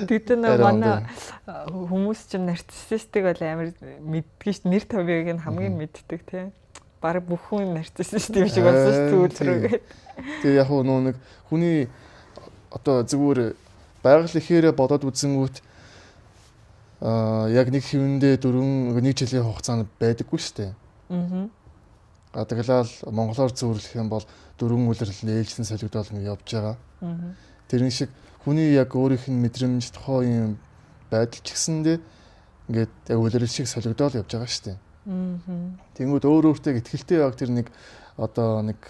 Тэгтээ нэг манай хүмүүс чинь нарциссистик бол амар мэддэгш нэр томьёог нь хамгийн мэддэг тий. Бараг бүх хүн нарциссист юм шиг болсон шүү дээ. Тэгээ яг нөө нэг хүний одоо зүгээр байгаль ихээрээ бодоод үзэнгүүт яг нэг хэвэндээ 4 нэг жилийн хугацаанд байдаггүй шүү дээ. Таглал монголоор зөвөрлөх юм бол 4 үлрэл нээлжсэн солигдол явж байгаа. Тэрэн шиг хүний яг өөрийнх нь мэдрэмж тухайн юм байдал ч гэсэндээ ингээд яг үлрэл шиг солигдол явж байгаа шүү дээ. Тэнгүүд өөртөө итгэлтэй яг тэр нэг одоо нэг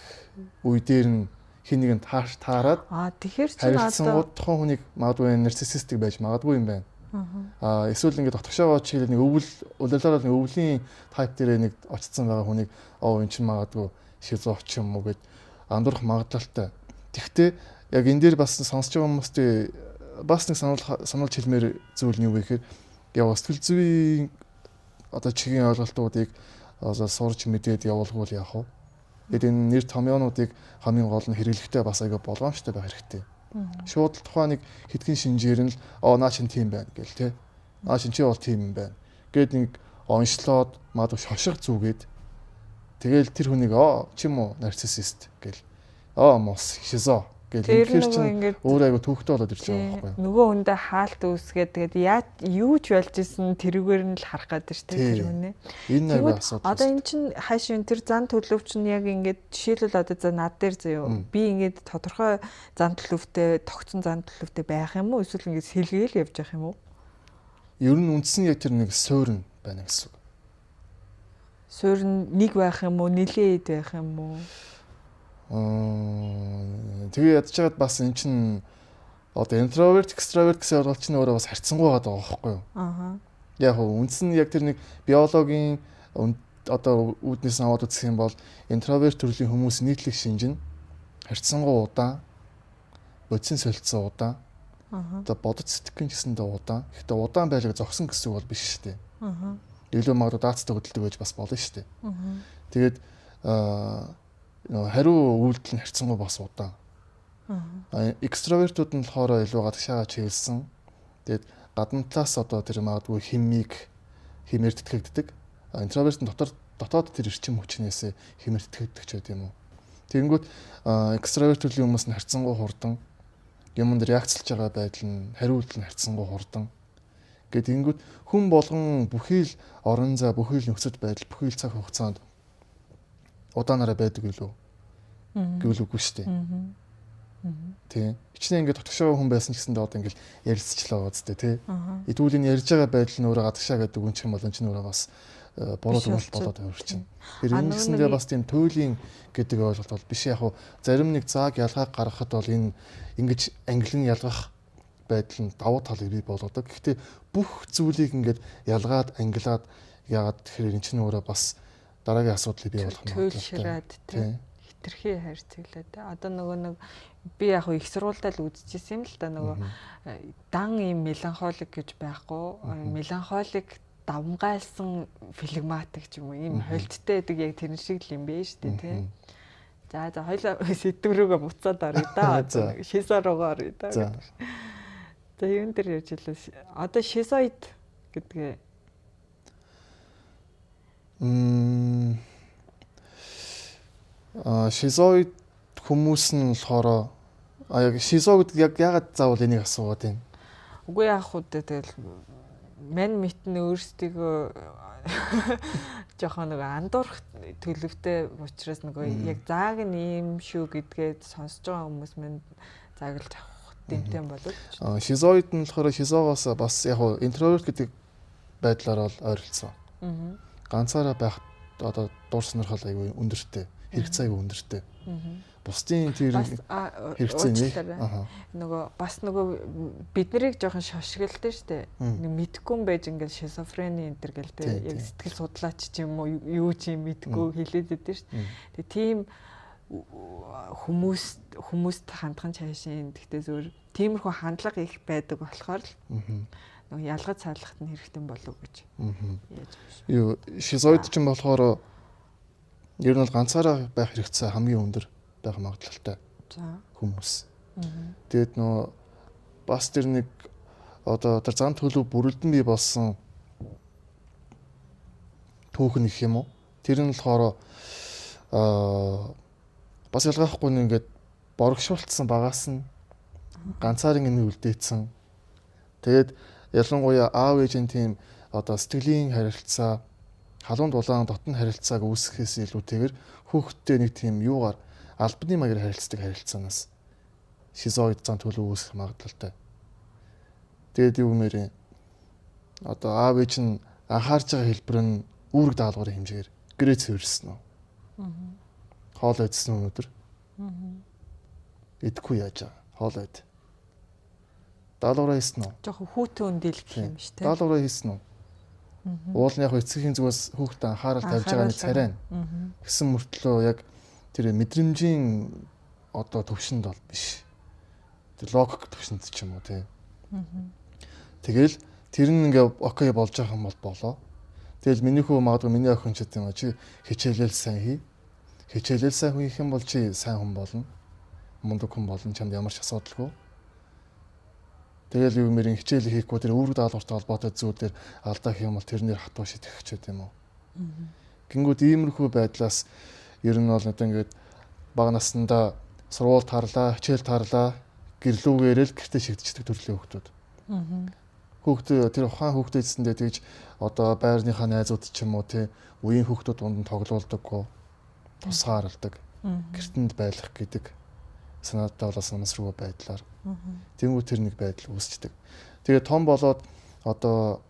үе дээр нь хин нэгэнд таарад тэгэхээр ч одоо тухайн хүнийг магадгүй нарциссистик байж магадгүй юм байна. Эсвэл ингээд дотгошоогоо чиглэл нэг өвлөлөөр нэг өвлийн тайп дээр нэг очсон байгаа хүнийг энэ чинь магадгүй шизоф ч юм уу гэд андуурах магадлалтай. Тэгвэл яг энэ дээр бас сонсож байгаа хүмүүстээ бас нэг сануулж хэлмээр зүйл нь юу вэ гэхээр яг сэтгэл зүйн одоо чигийн ойлголтуудыг сурч мэдээд явуулгуул яах вэ? Тэгээд энэ нэр томьёонуудыг хамгийн гол нь хэрэглэхдээ бас аяга болгоомжтой байх хэрэгтэй. Шууд тухайн нэг хэдхэн шинжээр нь л наа чин тийм байна гэл те. Наа чин чи бол тийм юм байна. Гээд нэг онцлоод магадгүй шошго зүгээд тэгэл тэр хүнийг чи юм уу нарциссист гэл мос шизо гэл тэгэхээр чинь өөр аяга түүхтэй болоод ирж байгаа байхгүй юу? Нөгөө хүндээ хаалт үүсгээд тэгээд юу ч болж исэн тэрүүгээр нь л харах гэдэг шүү дээ тэр хүнээ. Энэ аяга асуудал. Одоо эн чинь хаашийн тэр зан төлөв чинь яг ингээд жишээлбэл одоо за над дээр заяа би ингээд тодорхой зан төлөвтэй тогтсон зан төлөвтэй байх юм уу эсвэл ингээд сэлгээл явж явах юм уу? Ер нь үндсэн яг тэр нэг суурь байна гэсэн үг. Суурь нэг байх юм уу, нилээд байх юм уу? Тэгээ ядж чагаад бас эн чин одоо интроверт, экстраверт гэсэн ойлголт чинь өөрөө бас харьцангуй байгаа байхгүй юу? Яг үндсэн яг тэр нэг биологийн одоо үүднээс аваад үзэх юм бол интроверт төрлийн хүмүүс нийтлэг шинж нь харьцангуй удаан, бодисын солилцоо удаан. Одоо бодож сэтгэх гэсэндээ удаан. Гэхдээ удаан байлгаа зогсон гэсэн үг бол биш шүү дээ. Илүү магадгүй даацтай хөдөлдөг байж бас болно шүү дээ. Тэгээд хариу үйлдэл нь харьцангуй бас удаан. Экстравертууд нь болохоор илүү гадагшаага чиглэсэн. Тэгээд гадна талаас одоо тэр магадгүй химээр тэтгэгддэг. Интроверт нь дотоод тэр эрчим хүчнээс химээр тэтгэгддэг ч байт юм уу. Тэгэнгүүт экстраверт төрлийн хүмүүс нь харьцангуй хурдан юмд реакцлж байгаа байдал нь хариу үйлдэл нь харьцангуй хурдан. Гэт тэгэнгүүт хүн болгон бүхий л орон зай, бүхий л нөхцөл байдал, бүхий л цаг хугацаанд удаанаараа байдаг үлээ. Гэвэл үгүй шүү дээ. Тийм. Хичнээн ингээд дотгошоо хүн байсан ч гэсэндээ одоо ингээд ярилцчлаа үсттэй тий. Идүүл энэ ярьж байгаа байдал нь өөрөө гадагшаа гэдэг үн чинь бол энэ чинь өөрөө бас буруу дүгнэлт болоод хувирчин. Тэр энэ гэсэндээ бас тийм туйлын гэдэг ойлголт бол биш яг хуу зарим нэг зааг ялгааг гаргахад бол энэ ингэж ангилан ялгах байдал нь давуу талыг бий болгодог. Гэхдээ бүх зүйлийг ингээд ялгаад ангилаад яагаад тэгэхээр энэ чинь өөрөө бас дараагийн асуудлыг бий болгох юм байна. Тийм. Хитрхи хайрцаглаад. Одоо нөгөө нэг би яг их сургуультай л үзчихсэн юм л да нөгөө дан юм меланхолик гэж байхгүй. Меланхолик давмгайлсан флегматик ч юм уу ийм холдтой байдаг яг тэр шиг л юм бэ шүү дээ тий. За хоёлаа сэдврүүгээ буцаад орё да. Шизо руугаа орё да. За юун дээр ярьж илээ. Одоо шизоид гэдгээ Шизоид хүмүүс нь болохоор яг шизо гэдэг яг яагаад заавал энийг асуугаад байна? Үгүй яах вэ тэгэл мань митэн өөрсдийгөө жоохон нэг андуурах төлөвтэй учраас нөгөө яг зааг нь ийм шүү гэдгээд сонсож байгаа хүмүүс мань зааг л авах дэмтэй болов. Шизоид нь болохоор шизогоос бас яг интроверт гэдэг байдлаар бол ойролцсон. Ганцаараа байх одоо дур сонирхол аягүй өндөртэй, хэрэгцээ аягүй өндөртэй. Бусдын тэр хэрэгцээ нөгөө бас нөгөө бид нарыг жоохон шошгилдэ штэ. Нэг мэдгүй байж ингээл шизофрени энэ төр гэл тэ яг сэтгэл судлаач ч юм уу юу ч юм мэдгүй хэлээд байдэ штэ. Тэгээ тийм хүмүүст хандхан цаашийн тэгтээ зөвөр тиймэрхүү хандлага их байдаг болохоор л нөгөө ялгаж цаалахт нь хэрэгтэй болов гэж. Яаж биш. Юу шизоид ч юм болохоор ер нь бол ганцаараа байх хэрэгцээ хамгийн өндөр байх магадлалтай. За Хүмүүс. Тэгээд нөө бас тэр нэг одоо тэр зан төлөв бүрэлдэн бий болсон түүхэн гэх юм уу? Тэр нь болохоор бас ялгаахгүй нэг ингээд борогшуулсан багаас нь ганцаараа ингэ үлдээсэн. Тэгээд ялангуяа аав ээжийн тийм одоо сэтгэлийн харилцаа халуун дулаан дотн харилцааг үүсгэхээс илүүтэйгээр хүүхдтэй нэг тийм юугаар албаны маягаар харилцдаг харилцаанаас шизоид зан төлөв үүсэх магадлалтай. Тэгээд юу гэмээр одоо аав ээж нь анхаарч байгаа хэлбэр нь үүрэг даалгаврын хэмжээгээр гэрээ цэвэрсэн үү? Хоол идсэн үү өнөөдөр? Идэхгүй яаж байгаа? Хоол ид. Даалгавраа хийсэн үү? жоохон хүүтэн өндөлөх юм шүү дээ. Даалгавраа хийсэн үү? Уул нь яг эцгийн зүгээс хүүхдэд анхаарал тавьж байгаа нэг царай. Гэсэн мөртлөө яг тэр мэдрэмжийн одоо төвшөнд бол биш. Тэр логик төвшөнд ч юм уу тий. Тэгэл тэр нь ингээ окей болж байгаа юм бол болоо. Тэгэл миний хүү магадгүй миний охин ч гэдэг юм чи хичээлэл сайн хий. Хичээлэл сайн хийх юм бол чи сайн хүн болно. Мундаг хүн болно, чамд ямар ч асуудалгүй. Тэгэл юу мэрийн хичээл хийхгүй тэр үүрэг даалгавартай холбоотой зүйлээр алдаа хийх юм бол тэрнэр хатуу шийдэх ч гэдэм үү. Гингүүд иймэрхүү байдлаас ер нь бол одоо ингээд бага наснда сургууль тарлаа, хичээл тарлаа, гэрлүүгээрэл гэртээ шигдчихдэг төрлийн хүүхдүүд. Хүүхдээ тэр ухаан хүүхдээ эцэндээ тэгж одоо байрныхаа найзууд ч юм уу тий үеийн хүүхдүүд дунд нь тоглоулдаггүй, тусгаарладаг, гэртэнд байлах гэдэг санаатай болоо санамсргүй байдлаар. Тэнгүү тэр нэг байдал үүсчдэг. Тэгээ том болоод одоо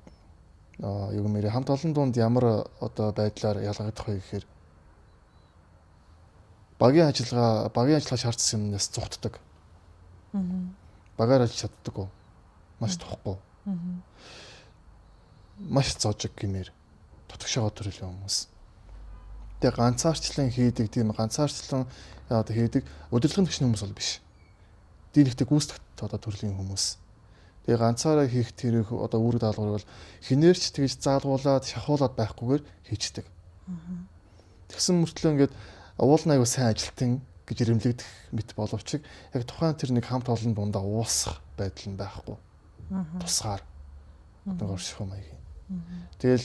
юу гэмээр хамт олон дунд ямар одоо байдлаар ялгагдах вэ гэхээр багийн ажиллагаа шаардсан юмнаас зугтдаг. Багаар ажиллаж чаддаггүй. Маш тухгүй. Маш зожиг гэмээр тотгошоо төрлийн хүмүүс. Тэгээ ганцаарчлан хийдэг тийм ганцаарчлан одоо хийдэг удирдлагын төвчний хүмүүс бол биш. Дийлэгтэй гүйцэтгэх одоо төрлийн хүмүүс. Тэгээ ганцаараа хийх тэрэг одоо үүрэг даалгавар бол хинээрч тэгж заалгуулад шахуулаад байхгүйгээр хийчдэг. Тэгсэн мөртлөө ингээд уулын аягүй сайн ажилтан гэж ирэмлэгдэх мэт боловч яг тухайн тэр нэг хамт олон дундаа уусах байдал нь байхгүй. Тусгаар одоо оршихуй маягийн. Тэгэл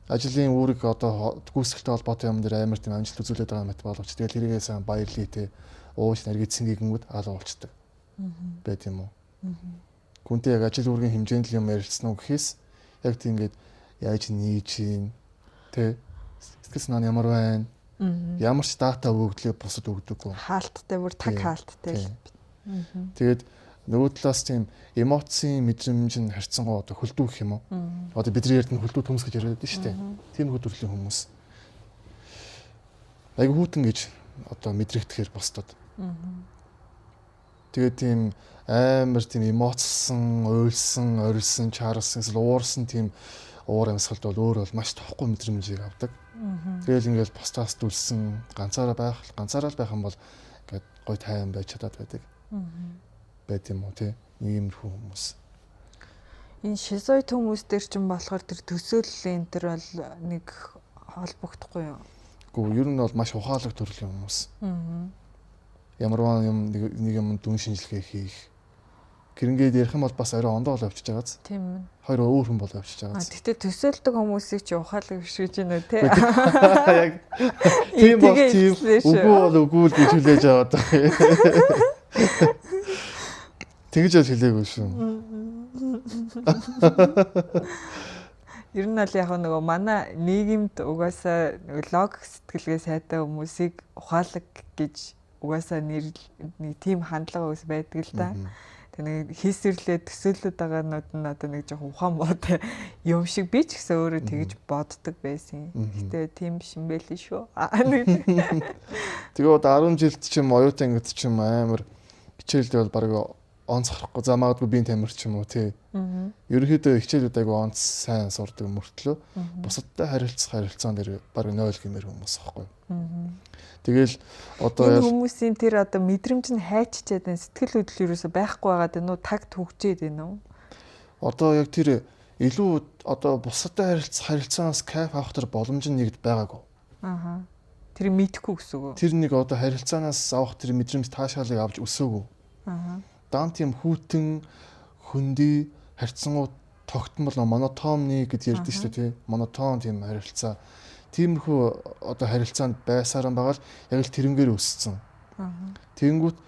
ажлын үүрэг одоо гүйцэтгэлтэй холбоотой юм дээр амар тийм амжилт үзүүлээд байгаа мэт боловч тэгэл хэрэгээ сайн баярлие те ууш наргидсэн гингүүд алга болчдөг. Байт юм уу? Гүнтэй яг ажил үүргийн хэмжээнд л юм ярилцсан уу гэхээс яг тийм ингээд яаж нээж ийн те сэтгэл санаа нь ямар байна? Ямар ч дата өгөгдлөө бусад өгдөггүй. Хаалттай бүр таг хаалттай л. Тэгээд нөгөө талаас тийм эмоцийн мэдрэмж нь харьцангуй одоо хөлдөө гэх юм уу? Одоо бидний ярьдаг хөлдөө төмс гэж яриад байна шүү дээ. Тийм хөлдөө төрлийн хүмүүс. Айгу хүүтэн гэж одоо мэдрэгдэхээр босдод. Тэгээд тийм амар тийм эмоцсон, уйлсан, орилсон, чаарсан, эсвэл уурсан тийм уур амьсгалд бол өөр бол маш тохгүй мэдрэмжийг авдаг. Тэгэл ингээл постаас дүлсэн ганцаараа л байх юм бол ингээд гой тайван байж чадаад байдаг. Байт юм уу тий? Иймэрхүү хүмүүс. Энэ шизоид хүмүүс төр ч юм болохоор тэр төсөөллийн энэ төр бол нэг холбогдохгүй юу? Гэхдээ ер нь бол маш ухаалаг төрлийн хүмүүс. Ямарваа юм нэг юм дүн шинжилгээ хийх гэрнгээд ярих юм бол бас орой ондоо л явчихж байгааз. Тийм үү. Хоёр өөр хүн бол явчихж байгааз. Тэгтээ төсөөлдөг хүмүүсийг чи ухаалаг бишгэж байна уу те? Яг тийм бол тийм үгүй бол үгүй л гэж хүлээж аваад байгаа. Тэгж л хэлээгүй шүү. Ер нь бол яг нөгөө манай нийгэмд угаасаа логик сэтгэлгээ сайтай хүмүүсийг ухаалаг гэж угаасаа нэг тийм хандлага ус байдаг л да. Тэг нэг хийсвэрлээ төсөөлөд байгаанууд нь одоо нэг жоохон ухаан муутай юм шиг би ч гэсэн өөрөө тэгж боддог байсан. Гэтэ тийм биш юм байл шүү. Тэгээ одоо 10 жилд ч юм оюутан ангид ч юм амар хичээлдээ бол баг онцгохгүй за магадгүй биеийн тамир ч юм уу тий. Ерөнхийдөө хичээлүүд айгу онц сайн сурдаг мөртлөө бусадтай харилцаан дээр баг 0 гэмээр хүмүүс аахгүй. Тэгэл одоо энэ хүмүүсийн тэр одоо мэдрэмж нь хайччихэд байна. Сэтгэл хөдлөл ерөөсөй байхгүй байгаад байна уу? Таг түгчээд байна уу? Одоо яг тэр илүү одоо бусадтай харилцаанаас кайф авах тэр боломж нь нэгд байгаагүй. Тэр мэдхгүй гэсэн үг үү? Тэр нэг одоо харилцаанаас авах тэр мэдрэмж таашаалыг авч өсөөгүй. Дан тийм хүүтэн хөндөй харьцангуй тогтмол монотонны гэж ярьдэн шүү дээ тий. Монотон тийм харилцаа. Тиймэрхүү одоо харилцаанд байсараа байгаа л яг л тэрнгээр өссөн. Тэгэнгүүт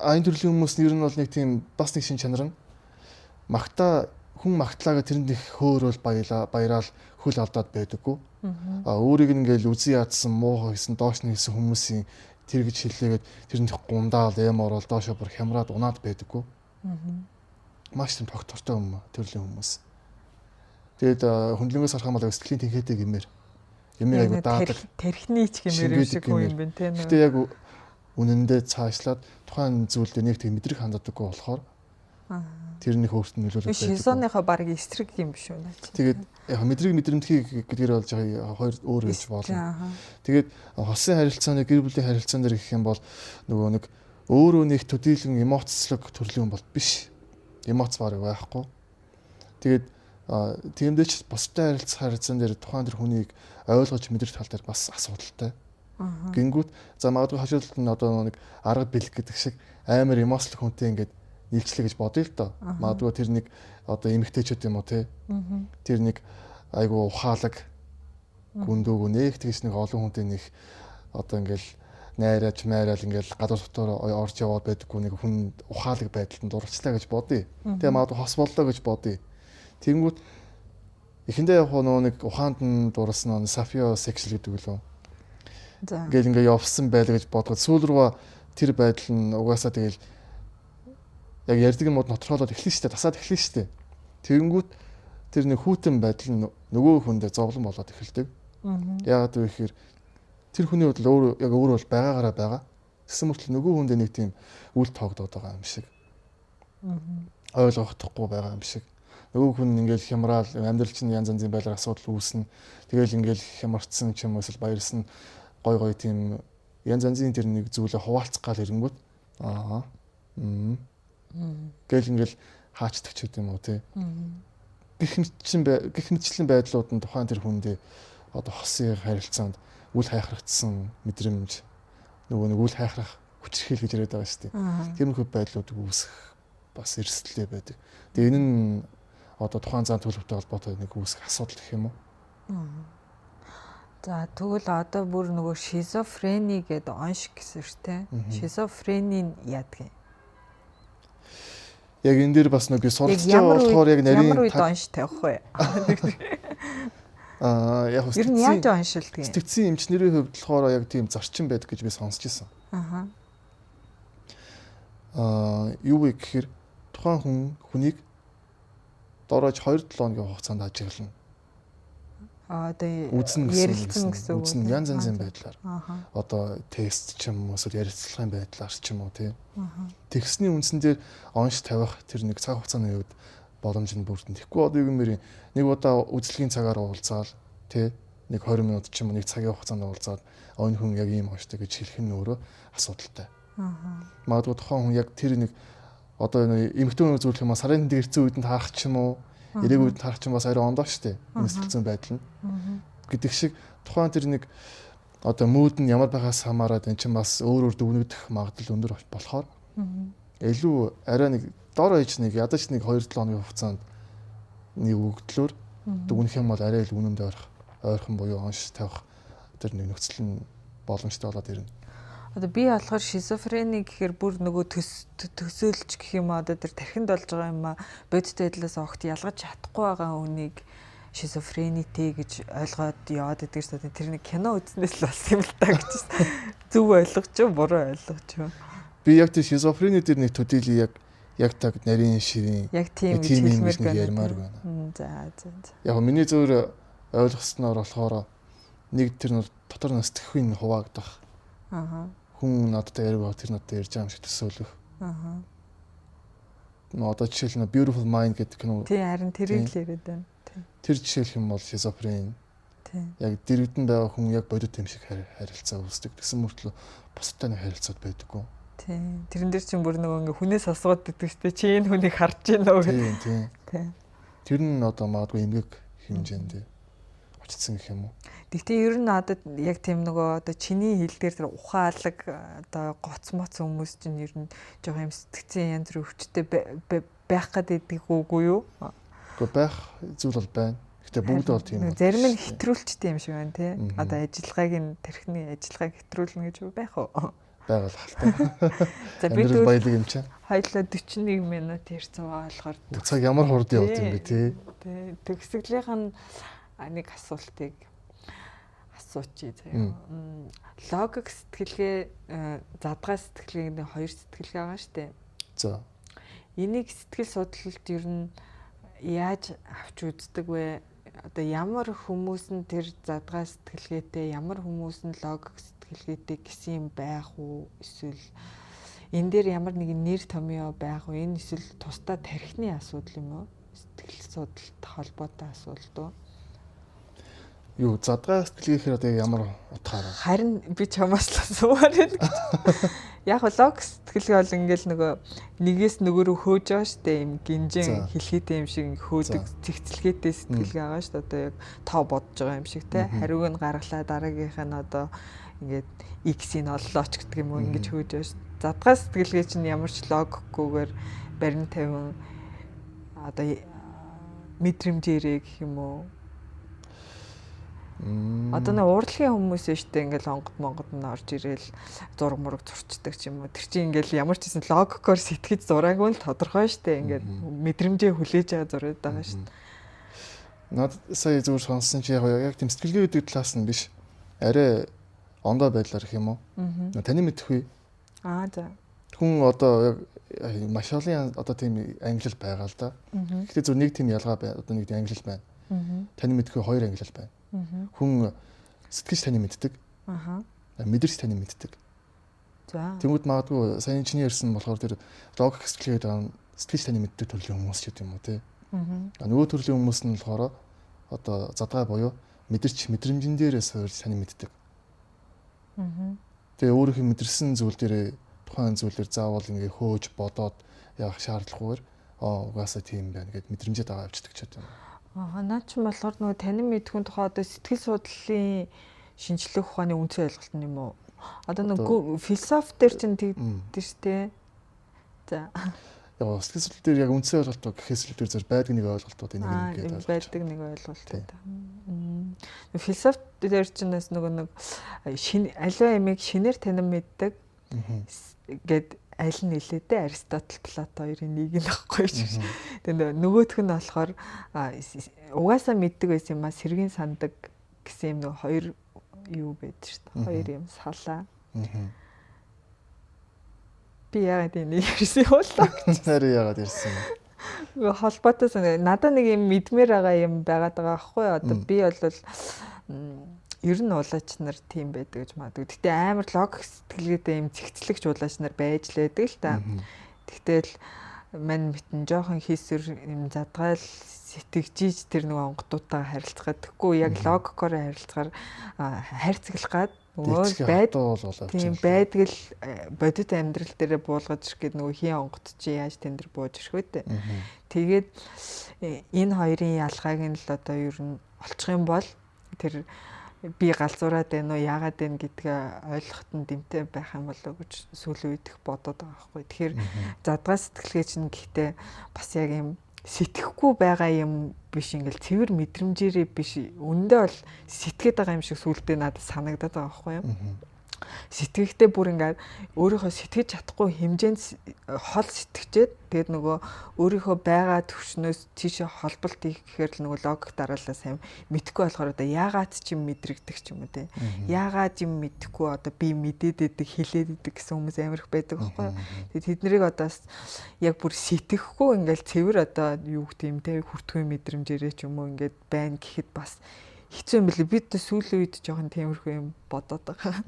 айн төрлийн хүмүүс нэр нь бол нэг тийм бас нэг шин чанар нь хүн магтлаа гэх тэрэнд их хөөрөөл баяраал хөл алдаад байдаггүй. Өөрийг ингээл үзий яатсан муу хийсэн доош нь хийсэн хүмүүсийн тэр гэж хэллээгээд тэрэнд гундаал эм орол доошо бүр хямраад унаад байдаггүй. Маш тийм тогтвортой төрлийн хүмүүс. Тэгэд хөндлөнгөөс харах юм бол сэтгэлийн тэнхээтэй гэмээр. Гэмээр айгу даадаг. Тэрхний ч гэмээр шиг хүн юм байна те. Гэтэ яг үнэндээ цаашлаад тухайн зүйлд нэг тийм мэдрэг ханддаггүй болохоор тэр нэг өөртөө нөлөөлөж байдаг. Шизоныхоо баг эсрэг юм биш үү наач. Тэгээд яг мэдрэмтгий гэдгээр болж байгаа хоёр өөр гэж болно. Тэгээд хосын харилцааны гэр бүлийн харилцаан дээр гэх юм бол нөгөө нэг өөрөө нэг төдийлөн эмоцлог төрлийн хүн бол биш. Эмоц бараг байхгүй. Тэгээд тиймдээ ч бусдад харилцаан дээр тухайн тэр хүнийг ойлгож мэдрэх тал дээр бас асуудалтай. Гингүүт за магадгүй хажуудалд нь одоо нэг арга бэлэг гэдэг шиг амар эмоцлог хүнтэй ингээд нийлчлээ гэж бодъё л доо. Магадгүй тэр нэг одоо эмэгтэйчүүд юм уу те. Тэр нэг айгу ухаалаг гүндөөг нэг тэгс нэг олон хүнтэй нэг одоо ингээл найраач майраал ингээл гадуур дотор орж яваад байдаггүй нэг хүн ухаалаг байдалд дурчлаа гэж бодъё. Тэгээ магадгүй хос боллоо гэж бодъё. Тэнгүүт эхэндээ яг нэг ухаанд нь дурлсан сафио секшл гэдэг лөө. Ингээл ингээ явсан байлаа гэж бодгод сүүл рүү тэр байдал нь угаасаа тэгэл яг ярьдаг юм уу нотролоод эхлэн штэ тасаад эхлэн штэ. Тэнгүүт тэр нэг хүүтэн байдал нь нөгөө хүндээ зовлон болоод эхэлдэг. Яагаад вэ гэхээр тэр хүний бодлоо өөрөө бол байгаагаараа байгаа. Тэгсэн мөртлөө нөгөө хүндээ нэг тийм үл тоогдоод байгаа юм шиг. Ойлгохдохгүй байгаа юм шиг. Нөгөө хүн ингээл хямраал амьдрал чинь янз янзын байдлаар асуудал үүснэ. Тэгэл ингээл хямарцсан ч юм уу эсвэл баярсан гой гой тийм янз янзын тэр нэг зүйлээ хуваалцах гал ирэнгүүт гэл ингээл хаачдаг ч гэдэм үү те. Гэх мэтчлэн байдлууд нь тухайн тэр хүндээ одоо хосын харилцаанд үл хайхрагдсан мэдрэмж нөгөө нэг үл хайхрах хүчрхийл гэж яриад байгаа шүү дээ. Тиймэрхүү байдлуудыг үүсэх бас эрсдэлтэй байдаг. Тэгээ энэ нь одоо тухайн зан төлөвтэй холбоотой нэг үүсэх асуудал гэх юм уу? За тэгвэл одоо бүр нөгөө шизофрени гэдэг онш гэсэн шүү дээ. Шизофрени яадаг юм? Яг энэ дээр бас нэг би суралцж байгаа болохоор яг нарийн ямар үед онш тавих вэ? Яг ер нь яаж оншилдаг юм? Сэтгцийн эмчнэрийн хувьд болохоор яг тийм зарчим байдаг гэж би сонсч ирсэн. Юу вэ гэхээр тухайн хүнийг дорож 2-7 хоногийн хугацаанд ажиглана. Ярилцсан гэсэн үг. Үзнэ янз янзын байдлаар. Одоо тест ч юм уу эсвэл ярилцлагын байдлаар ч юм уу тийм. Тэгсний үндсэн дээр онш тавих тэр нэг цаг хугацааны үед боломж нь бүрдэн. Тэгэхгүй одоо юу гэмээр нэг удаа үзлэгийн цагаар уулзаал тий нэг 20 минут ч юм уу нэг цагийн хугацаанд уулзаад энэ хүн яг ийм онштой гэж хэлэх нь өөрөө асуудалтай. Магадгүй тухайн хүн яг тэр нэг одоо эмэгтэй зүйлх юм сарын дээрцэн үед нь таарах ч юм уу ирээгүй үед таарах ч юм бас арай ондоо штэ нислэлцэн байдал нь гэдэг шиг тухайн тэр нэг одоо мууд нь ямар байгаас хамаарат эн чинь бас өөр өөр дүгнэгдэх магадлал өндөр болохоор илүү арай нэг дор хаяж нэг ядаж нэг 2-7 хоногийн хугацаанд нэг өгдлөөр дүгнэх юм бол арай л үнэндээ ойрхон буюу онш тавих тэр нэг нөхцөл нь боломжтой болоод ирнэ. Одоо би болохоор шизофрени гэхээр бүр нөгөө төсөөлж гэх юм одоо тэр тархинд болж байгаа юм а бодиттой байдлаас огт ялгаж чадахгүй байгаа үнийг шизофренитэй гэж ойлгоод яваад идэг шүү дээ. Тэр нэг кино үзснээс л болсон юм л та гэж. Зөв ойлгож юу, буруу ойлгож юу. Би яг тэр шизофрени дээр нэг төдийлээ яг таг нарийн ширийн яг тийм хэлмээр ярмаар байна. За. Яг миний зөвөр ойлгосноор болохоор нэг тэр дотор нь сэтгэхийн хуваагдах. Хүн надтай яриаг тэр надтай ярьж байгаа юм шиг төсөөлөх. Одоо жишээл нь Beautiful Mind гэдэг кино. Тийм харин тэрийг л яриад байна. Тэр жишээлх юм бол шизофрени. Яг дэрэгдэн байгаа хүн яг бодит юм шиг харилцаа үүсдэг. Тэгсэн мөртлөө бусдтай нэг харилцаад байдаггүй. Тийм. Тэрэн дээр чинь бүр нөгөө ингээ хүнээс асууад идэг штэ чи энэ хүнийг харж байна уу гэх. Тийм. Тэр нь одоо магадгүй эмгэг хэмжээнд очсон гэх юм уу. Гэхдээ ер нь одоо яг тийм нөгөө одоо чиний хэл дээр тэр ухаалаг одоо гоц моц хүмүүс чинь ер нь жоох юм сэтгцэн янз бүр өвчтэй байх гэдэг үгүй юу? Гэхдээ байх зүйл бол байна. Гэхдээ бүгд бол тийм байна. Зарим нь хэтрүүлчтэй юм шиг байна тий. Одоо ажиллагааг нь тархины ажиллагааг хэтрүүлнэ гэж байх уу? Байгаль халтай. За бид баялаг юм чинь. Хоёлаа 41 минут ярьсан болохоор цаг ямар хурд явд юм бэ тий. Тий. Төгсгөлийнх нь нэг асуултыг асуучих заяа. Логик сэтгэлгээ, задгай сэтгэлгээний хоёр сэтгэлгээ байгаа шүү дээ. За. Энийг сэтгэл судлалд ер нь яаж авч үздэг вэ? Одоо ямар хүмүүс нь тэр задгай сэтгэлгээтэй, ямар хүмүүс нь логик сэтгэлгээтэй гэсэн юм байх уу? Эсвэл энэ дээр ямар нэгэн нэр томьёо байх уу? Энэ эсвэл тусдаа тархины асуудал юм уу? Сэтгэл судлалт холбоотой асуулт уу? Юу задгай сэтгэлгээхээр одоо ямар утгаараа? Харин би чамаас л асуумаар байна. Яг логик сэтгэлгээ бол ингээл нөгөө нэгээс нөгөөрөө хөөж байгаа штэ юм гинжин хэлхийтэй юм шиг хөөдөг цэгцэлгээтэй сэтгэлгээ байгаа штэ одоо яг тав бодож байгаа юм шиг те хариуг нь гаргалаа дараагийнх нь одоо ингээд x-ийг оллооч гэдэг юм уу ингэж хөөж байгаа штэ. Задгай сэтгэлгээ чинь ямар ч логикгүйгээр барин тавин одоо мэдрэмжээрээ гэх юм уу. Одоо нэг урлагийн хүмүүс шүү дээ ингээл онгод нь орж ирээл зураг мураг зурчдаг ч юм уу. Тэр чинь ингээл ямар ч гэсэн логикоор сэтгэж зураагүй л тодорхой шүү дээ. Ингээд мэдрэмжээ хүлээж байгаа зураг байгаа шүү дээ. Наад сая зүгээр сонсон чи яг тийм сэтгэлгээ гэдэг талаас нь биш. Арай ондоо байдлаар гэх юм уу? Таны мэдхгүй. За. Хүн одоо яг маш олон одоо тийм ангилал байгаа л да. Гэхдээ зөв нэг тийм ялгаа байна. Одоо нэг ангилал байна. Таны мэдхгүй хоёр ангилал байна. Хүн сэтгэж таны мэддэг. Мэдэрч таны мэддэг. За. Тэнгүүд магадгүй сайн чиний ярьсан болохоор тэр логик сэтгэлгээд сэтгэж таны мэддэг төрлийн хүмүүс ч гэдэг юм уу тий. Нөгөө төрлийн хүмүүс нь болохоор одоо задгай буюу мэдэрч мэдрэмжэн дээрээ суурьж таны мэддэг. Тэгээ өөрийнхөө мэдэрсэн зүйл дээр тухайн зүйлээр заавал ингээ хөөж бодоод явах шаардлагагүйгээр угаасаа тийм байна гэд мэдрэмжээ дагаа авчдаг ч гэдэг юм. Наа ч болохоор нөгөө танин мэдхүн тухай одоо сэтгэл судлалын шинжлэх ухааны үндсэн ойлголт юм уу? Одоо нөгөө философи дээр чинь тэгдэж штэ. За. Яг сэтгэл судлал дээр яг үндсэн ойлголт гэхээс илүү тэр зөв байдаг нэг ойлголтууд энийг ингээд байдаг нэг ойлголт. Философи дээр чинь нөгөө нэг аливаа ямиг шинээр танин мэддэг гэд аль нь нэлээдээ Аристотель, Плато хоёрын нэг нь баггүй шүү. Тэгээд нөгөөх нь болохоор угаасаа мэддэг байсан юм а сэргийн сандаг гэсэн юм нөгөө хоёр юу байдаг шүү дээ. Хоёр юм салаа. Би яагаад энийг ярьсан юм бол нарийн яагаад ярьсан юм. Холбоотой надад нэг юм мэдмээр байгаа юм байгаад байгаа байхгүй юу? Одоо би бол ер нь улаач нар тийм байдаг гэж магадгүй. Гэтэ амар логик сэтгэлгээтэй юм цэгцлэгч улаач нар байж л байдаг л та. Тэгтэл мань битэн жоохон хийсвэр юм задгайл сэтгэжиж тэр нэг онгодуудтайгаа харилцах гэдэггүй яг логикоор харилцахаар хайрцаглах гад нөгөө байдаг тийм байдаг л бодит амьдрал дээрээ буулгаж ирэх гээд нөгөө хий онгод чи яаж тэндэр бууж ирэх вэ? Тэгээд энэ хоёрын ялгааг нь л одоо ер нь олчих юм бол тэр би галзуураад байна уу яагаад байна гэдгээ ойлгоход нь дэмтэй байх юм болоо гэж сүүлийн үед их бодоод байгаа байхгүй. Тэгэхээр задгаа сэтгэлгээч нь гэхдээ бас яг юм сэтгэхгүй байгаа юм биш ингээл цэвэр мэдрэмжээрээ биш үнэндээ бол сэтгээд байгаа юм шиг сүултээ надад санагдаад байгаа байхгүй юу. Сэтгэхдээ бүр ингээд өөрийнхөө сэтгэж чадахгүй хэмжээнд хол сэтгэжээд тэгээд нөгөө өөрийнхөө байгаа төвшнөөс тийшээ холболт хийх гэхээр л нөгөө логик дараалал сайн мэдхгүй болохоор одоо яагаад ч юм мэдрэгдэх ч юм уу те. Яагаад юм мэдхгүй одоо би мэдээд идэг хэлээд идэг гэсэн хүмүүс амирх байдаг байхгүй юу. Тэгээд тэднийг одоо яг бүр сэтгэхгүй ингээд цэвэр одоо юу гэх юм те хүртгүй мэдрэмжээрээ ч юм уу ингээд байна гэхэд бас хэцүү юм билээ. Бид сүүлийн үед жоохон тиймэрхүү юм бодоод байгаа.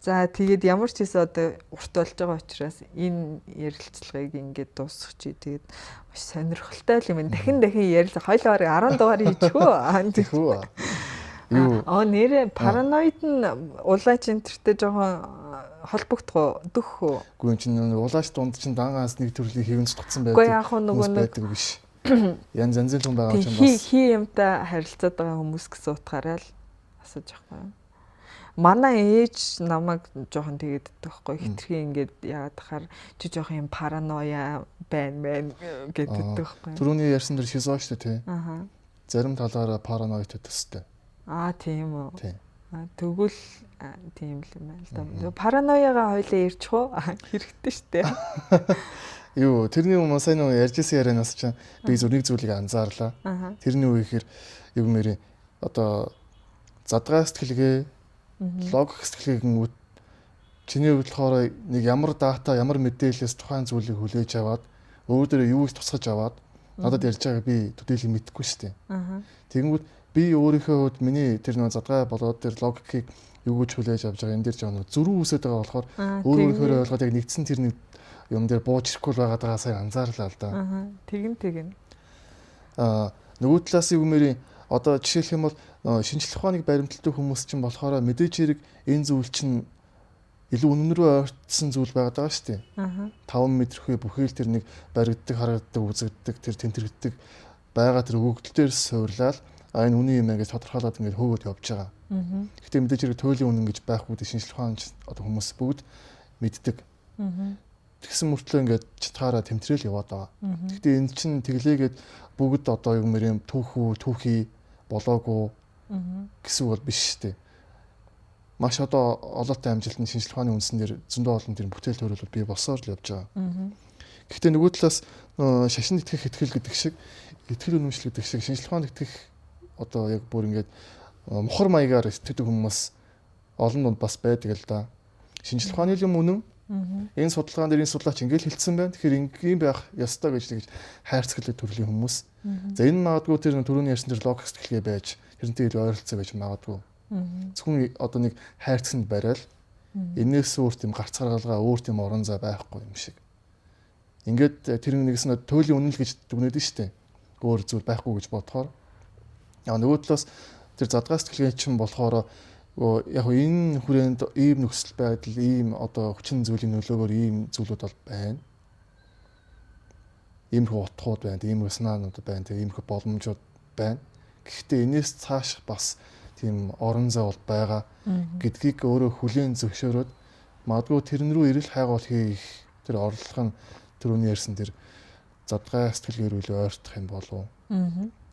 За тэгээд ямар ч хэсэ одоо урт болж байгаа учраас энэ ярилцлагыг ингээд дуусгачих. Тэгээд маш сонирхолтой юм. Дахин ярилцах. Хоёулаа 10 дугаар хийчихв. Юу? Нэрээ параноид нь улаач энтертэй жоохон холбогдох дөх үү? Үгүй чинь улаач дунд чинь дангаас нэг төрлийн хэвэнц тутсан байдаг. Үгүй яг нөгөө байдаг биш. Янз янзын хүн байгаа ч бас хий юмтай харилцаад байгаа хүмүүс гэсэн утгаараа л асууж байгаа юм. Манай ээж намайг жоохон тэгээд байхгүй хитрхи ингээд яагаад тахаар чи жоохон юм параноя байна гэдэг байхгүй. Түрүүний ярьсан дэр шизо шүү дээ тий. Зарим талаараа параноид төстэй. Тийм үү. Тэгвэл тийм л юм байна л да. Паранояга хоёлаа ярьчих уу? Хэрэгтэй шүү дээ. Юу тэрний өмнө сайн нэг ярьжсэн ярианаас чинь би зөв нэг зүйлийг анзаарлаа. Тэрний үе ихээр юу гэмээр одоо задгаа сэтгэлгээ логик сэтгэлгээгэн чиний хувьд болохоор нэг ямар дата ямар мэдээлэлээс тухайн зүйлийг хүлээж аваад өөрөөр юу их тусгаж аваад надад ярьж байгааг би төдийлөн мэдэхгүй шүү дээ. Тэгэнгүүт би өөрийнхөө хувьд миний тэр нэг задгаа болоод тэр логикийг юу гэж хүлээж авч байгаа энэ дэр жоо зөрүү үсэт байгаа болохоор өөрөөр ойлгоод яг нэгдсэн тэр нэг юм дээр бууж ирэхгүй байгаадаа сайн анзаарлаа л да. Тэгин. Нөгөө талаас юу гэмээр одоо жишээлх юм бол шинжлэх ухааныг баримталдаг хүмүүс чинь болохоор мэдээж хэрэг энэ зүйл чинь илүү үнэн рүү ойртсон зүйл байгаад байгаа шүү дээ. 5 метрхүү бүхэл тэр нэг баригддаг, харагддаг, үзэгддэг, тэр тэмтэрэгддэг байгаа тэр өгөгдөл дээр суурлаад энэ үнэн юм гэж тодорхойлоод ингээд хөөгд явж байгаа. Гэхдээ мэдээж хэрэг туйлын үнэн гэж байхгүй шинжлэх ухаан одоо хүмүүс бүгд мэддэг. Тэгсэн мөртлөө ингээд чатгаараа тэмтрэл яваад байгаа. Гэхдээ энэ чинь тэглээгээд бүгд одоо юм юм түүхий болоогүй гэсэн үг бол биш шүү дээ. Маш одоо олоотой амжилтанд шинжлэх ухааны үндсэн дээр зөндөө олон тэр бүтээл төрөлүүд бий болсоор л явж байгаа. Гэхдээ нөгөө талаас шашин итгэх итгэл гэдэг шиг итгэл үнэмшил гэдэг шиг шинжлэх ухаанд итгэх одоо яг бүр ингээд мухар маягаар итгэдэг хүмүүс олон дунд бас байдаг л да. Шинжлэх ухааны юм үнэн энэ судалгаан дээр энэ судлаач ингээд хэлсэн байна. Тэгэхээр ингийн байх ёстой гэж хайрцаглах төрлийн хүмүүс. За энэ магадгүй тэр түрүүний ярьсан тэр логик сэтгэлгээ байж тэрнтэй илүү ойролцоо байж магадгүй. Зөвхөн одоо нэг хайрцагт барайл энээс өөр тийм гарц гаргалгаа өөр тийм орон зай байхгүй юм шиг. Ингээд тэр нэгсэн туйлын үнэн л гэж дүгнээд нь штэ. Өөр зүйл байхгүй гэж бодохоор. Нөгөө талаас тэр задгаа сэтгэлгээ чинь болохоор яг энэ хүрээнд ийм нөхцөл байдал, ийм одоо хүчин зүйлийн нөлөөгөөр ийм зүйлүүд бол байна. Иймэрхүү утгууд байна, иймэрхүү санаанууд байна, иймэрхүү боломжууд байна. Гэхдээ энэс цааш бас тийм орон зай бол байгаа гэдгийг өөрөө хүлээн зөвшөөрөөд магадгүй тэрэн рүү ирэл хайгуул хийх тэр орлого нь түрүүний ярьсан тэр задгаа сэтгэлгээр үл ойртох юм болов.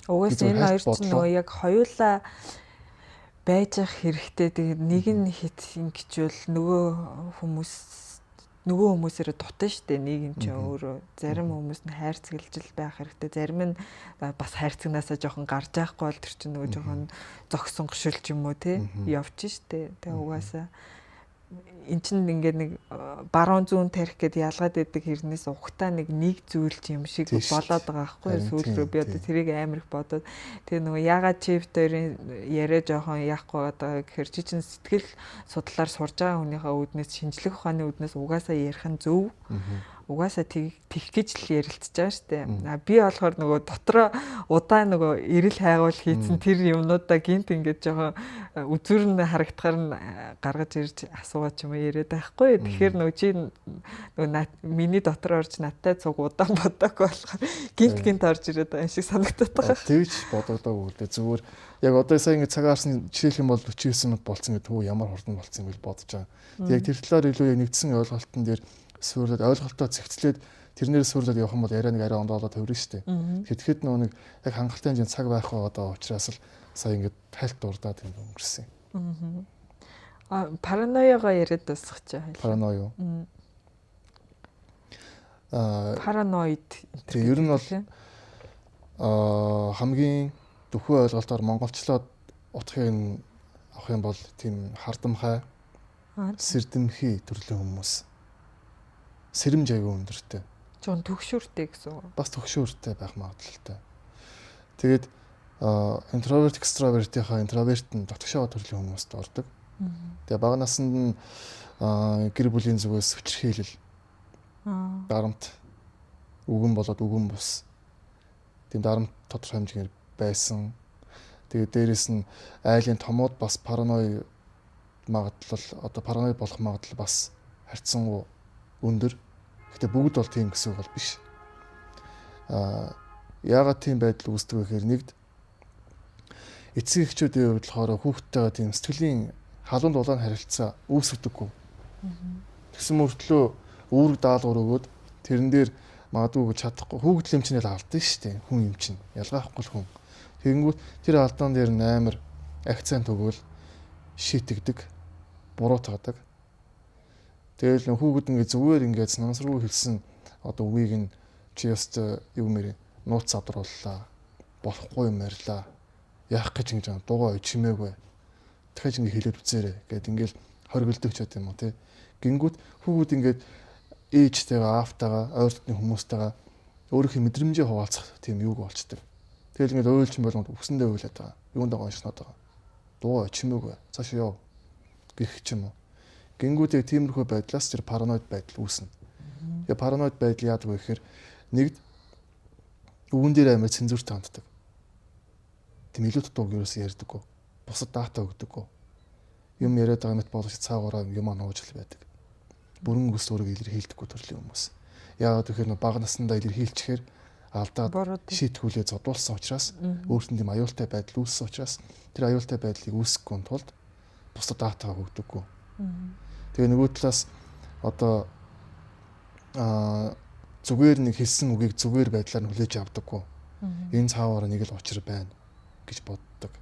Угаас энэ хоёр ч нөгөө яг хоёулаа байж ах хэрэгтэй. Тэгээд нэг нь хит ингэчвэл нөгөө хүмүүсээрээ дутна штэ. Нэг юм чи өөрөө зарим хүмүүс нь хайрцаглаж байх хэрэгтэй. Зарим нь бас хайрцагнаасаа жоохон гарч яахгүй бол тэр чинь нөгөө жоохон зогсонгошил ч юм уу те явж штэ. Тэгээд угаасаа эн чинь ингээд нэг баруун зүүн тарих гэд ялгаад байдаг хэрнээс ухтаа нэг зүйл юм шиг болоод байгаа байхгүй сүүл рүү би одоо тэрийг амар их бодоод тэгээ нөгөө ягаад чифт хоёрын яриа жоохон яахгүй байгаа гэхээр чи чинь сэтгэл судлаар сурж байгаа хүнийхээ үүднээс шинжлэх ухааны үүднээс угаасаа ярих нь зөв угаасаа тэгэх гэж л ярилцж байгаа шүү дээ. Би болохоор нөгөө дотроо удаан нөгөө эрэл хайгуул хийцэн тэр юмнуудаа гинт ингээд жоохон үзүүр нь харагдахаар нь гаргаж ирж асуугаа ч юм уу яриад байхгүй. Тэгэхээр нөгөө чи нөгөө миний дотор орж надтай цуг удаан бодоагүй болохоор гинт орж ирээд байгаа юм шиг санагдаад байгаа. Тэгж бодогдоогүй л дээ. Зүгээр яг одоо сая ингээд цагаарсан жишээлх юм бол 49 минут болцсон гэдэг хөө ямар хурдан болцсон юм бэл бодож байгаа. Яг тэр талаар илүү яг нэгдсэн ойлголтын дээр сүрлээд ойлголтоо зэгцлээд тэрнээр сүрлээд явах юм бол яриа нэг арай ондоолоод хувирна шүү дээ. Тэгэхэд нөгөө нэг яг хангалттай хэмжээнд цаг байх байгаа учраас л сая ингээд тайлт дурдаад юм өнгөрсөн. Паранояга яриад дуусах чи. Параноё. Параноид. Тэг ер нь бол хамгийн дөхөө ойлголтоор монголчлоод утгыг авах юм бол тийм хардамхай, сэрдэмхий төрлийн хүмүүс. Сэрэмж аягүй өндөртэй. Жон төгшүүртэй гэсэн үг. Бас төгшүүртэй байх магадлалтай. Тэгээд интроверт, экстравертийнхаа интроверт нь дотгошоо төрлийн хүмүүст ордог. Тэгээ бага наснд нь гэр бүлийн зүгээс хүчирхийлэл, дарамт, үгэн болоод үгэн бус. Тийм дарамт тодорхой хэмжээгээр байсан. Тэгээд дээрэс нь айлын томууд бас паранои магадлал, одоо параноид болох магадлал бас харьцангуй өндөр. Гэхдээ бүгд бол тийм гэсэн үг бол биш. Яагаад тийм байдал үүсдэг вэ гэхээр нэгд эцэг эхчүүдийн хувьд болохоор хүүхдтэйгээ тийм сэтгэлийн халуун дулаан харилцаа үүсгдэггүй. Тэгсэн мөртлөө үүрэг даалгавар өгөөд тэрэн дээр магадгүй чадахгүй хүүхдэл юм чинь л алдсан шүү дээ. Хүн юм чинь ялгаахгүй л хүн. Тэгэнгүүт тэр алдаан дээр амар акцент өгөөл шийтгдэг, буруутгадаг. Тэгэл хүүхэд ингээ зүгээр ингээ санамсаргүй хэлсэн одоо үгийг нь чи яст юу мэрэ нууц задрууллаа. Болохгүй юм ярьлаа. Яах гэж ингэж дугаа чимээгүй. Дахиж ингээ хэлээд үзээрэй гэд ингээл хоригддаг ч юм уу тий. Гингүүт хүүхэд ингээд ээжтэйгээ аавтайгаа ойр дотны хүмүүстэйгээ өөрийнхөө мэдрэмжээ хуваалцах тийм юуг болчдөг. Тэгэл ингээд ойлч юм болгонд үгсэндээ ойлаад байгаа. Юунд байгаа шнаад байгаа. Дугаа чимээгүй. Цааш яв гэх юм уу. Гингүүтэй тиймэрхүү байдлаас тэр параноид байдал үүснэ. Тэгээ параноид байдал яадаг вэ гэхээр нэгд үгэн дээр амар цензурт ханддаг. Тийм илүү дутууг юус ярьдаггүй. Бусад дата өгдөггүй. Юм яриад байгаа мэт болгож цаагаараа юм анууж л байдаг. Бүрэн өс өөрийгөө илэрхийлдэггүй төрлийн хүмүүс. Яагаад гэхээр бага наснда илэрхийлчихээр алдаад шийтгүүлээ зодуулсан учраас өөртөө тийм аюултай байдал үүссэн учраас тэр аюултай байдлыг үүсгэхгүй тулд бусад датагаа өгдөггүй. Тэгээ нөгөө талаас одоо зүгээр нэг хэлсэн үгийг зүгээр байдлаар нь хүлээж авдаггүй. Энэ цааваар нэг л учир байна гэж боддог.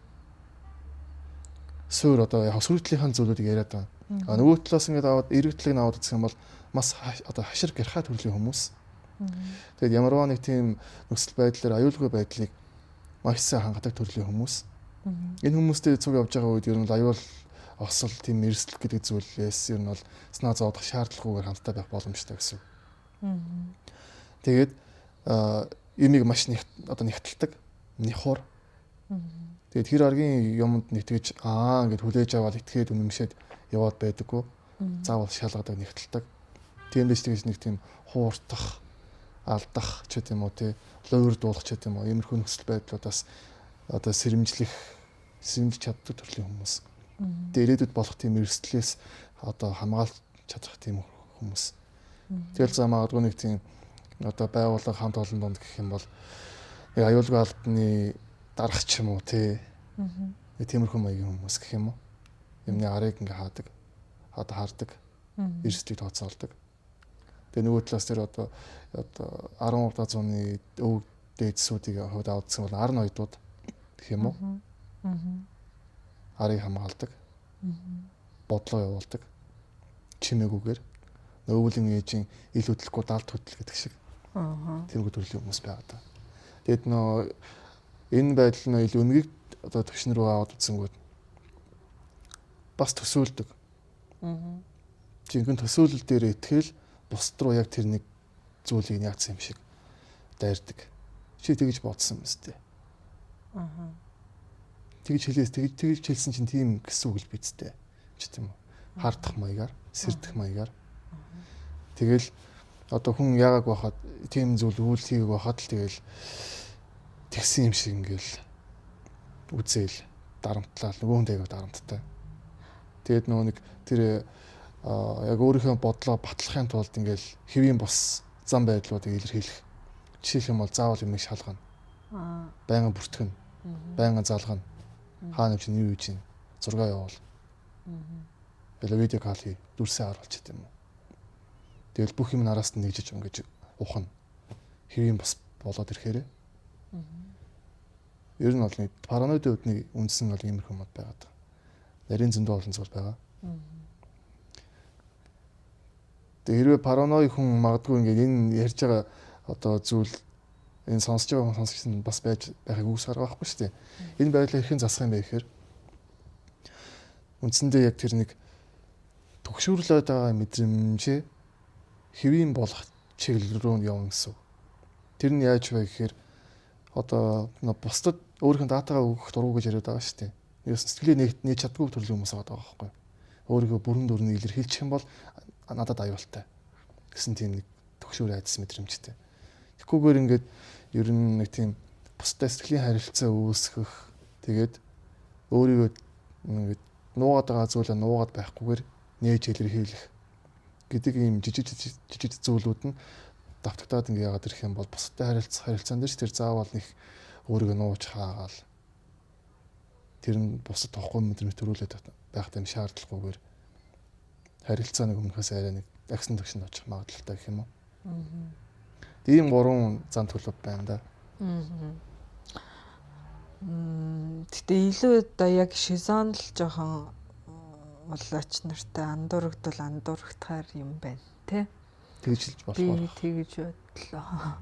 Суур одоо яг сүрдлийнхэн зүйлүүдийг яриад байгаа. Нөгөө талаас ингээд аваад эргэдлийг аваад үзэх юм бол бас одоо хашир гэрхай төрлийн хүмүүс. Тэгээд ямарваа нэг тийм нөхцөл байдлаар аюулгүй байдлыг маш сайн хангадаг төрлийн хүмүүс. Энэ хүмүүстэй цуг явж байгаа үед ер нь аюул осол тийм эрсдэл гэдэг зүйлээс ер нь бол санаа зовох шаардлагагүйгээр хамтдаа байх боломжтой гэсэн. Тэгээд имийг маш нэгтэлдэг, нэхур. Тэгээд тэр аргийн юмд нэтгэж ингээд хүлээж аваад итгээд үнэмшээд яваад байдаггүй. Заавал шалгадаг, нэгтэлдэг. Тиймдээс тэгж нэг тийм хууртах, алдах ч гэдэм үү тий, лойр дуулах ч гэдэм үү. Иймэрхүү нөхцөл байдлуудаас одоо сэрэмжлэх, сэрэмж чаддаг төрлийн хүмүүс. Тэгээд ирээдүйд болох тийм эрсдлээс одоо хамгаалж чадах тийм хүмүүс. Тэгэл за магадгүй нэг тийм одоо байгууллага хамт олон донд гэх юм бол аюулгүй алдны дарах ч юм уу тий. Тиймэрхүү маягийн хүмүүс гэх юм уу. Юмны арыг ингээ хаадаг, хардаг, эрсдлийг тооцоолдог. Тэгээ нөгөө талаас дээр одоо 13 зууны өв дээдсүүдийг хувьд авдсан бол 12 дууд гэх юм уу. Арыг хамгаалдаг. Бодлоо явуулдаг. Чимээгүйгээр өвлийн ээжийн ил хөдлөхгүй далд хөдөл гэдэг шиг. Тэргүй төрлийн хүмүүс байгаа. Тэгэд энэ байдал нь ил үнгийг одоо төвшин рүү аваад үзсэнгүүд бас төсөөлдөг. Жинхэнэ төсөөлөл дээр итгэл бусд руу яг тэр нэг зүйлийг яатсан юм шиг дайрдаг. Чи тэгж бодсон юм зү. Тэгж хэлсэн чинь тийм гэсэн үг л бидтэй. Ч тийм үү. Хардах маягаар, сэрдэх маягаар. Тэгэл Одоо хүн яагаад байхад тийм зүйл үйл хийгээг байхад л тэгэл тэгсэн юм шиг ингээл үзээл дарамтлал нөгөө хүн дэйг дарамттай. Тэгээд нөгөө нэг тэр яг өөрийнхөө бодлоо батлахын тулд ингээл хэвийн бус зам байдлуудыг илэрхийлэх. Жишээлх юм бол заавал юмыг шалгана. Байнга бүртгэн. Байнга залгана. Хаана ч юу хийж ийн. Зураг явуул. Видео кол хий. Дүрсээ харуулж гэдэг юм уу. Тэгэл бүх юм нараас нь нэгжиж өнгөж ухна. Хэвийн бус болоод ирэхээр. Ер нь бол нэг параноидын үдний үндэс нь бол иймэрхүү мод байгаад. Нарийн зөндөө олон зүйл байгаа. Тэгээ хэрвээ параноик хүн магадгүй ингээд энэ ярьж байгаа одоо зүйл энэ сонсож байгаа хүн сонсогч нь бас байж байхыг үгс гаргах байхгүй шүү дээ. Энэ байдлаа хэрхэн засах юм бэ гэхээр үндсэндээ яг тэр нэг төгшөөрлөд байгаа мэдрэмжээ хэвийн болох чиглэл рүү явна гэсэн. Тэр нь яаж вэ гэхээр одоо бусдад өөрийнх нь датагаа өгөх дургу гэж яриад байгаа шүү дээ. Юу сэтгэлээ нээж чаддгүй төрлийн хүмүүс байгаа байхгүй. Өөрийгөө бүрэн дүрний илэрхийлчих юм бол надад аюултай гэсэн тийм нэг төгшөөр айдас мэдрэмжтэй. Тэгэхгүйгээр ингээд ер нь нэг тийм бусдад сэтгэлийн харилцаа үүсгэх тэгээд өөрийгөө ингээд нуугаад байгаа зүйлээ нуугаад байхгүйгээр нээж илэрхийлэх гэдэг ийм жижиг зүйлүүд нь давтагдаад ингээд яагаад ирэх юм бол бусдад харилцаан дээр ч тэр заавал нэг өөрийгөө нууж хаагаал тэр нь бусдад тохгүй мэдрэмж төрүүлээд байх юм шаардлагагүйгээр харилцааны өмнөхөөс арай нэг агсан төгсөнд очих магадлалтай гэх юм уу. Тийм 3 зан төлөв байна да. Гэтэ илүү одоо яг шизон л жоохон улаач нартай андуурагдвал андуурагдахаар юм байна тий. Тэгжилж болохоор. Би тэгж бодлоо.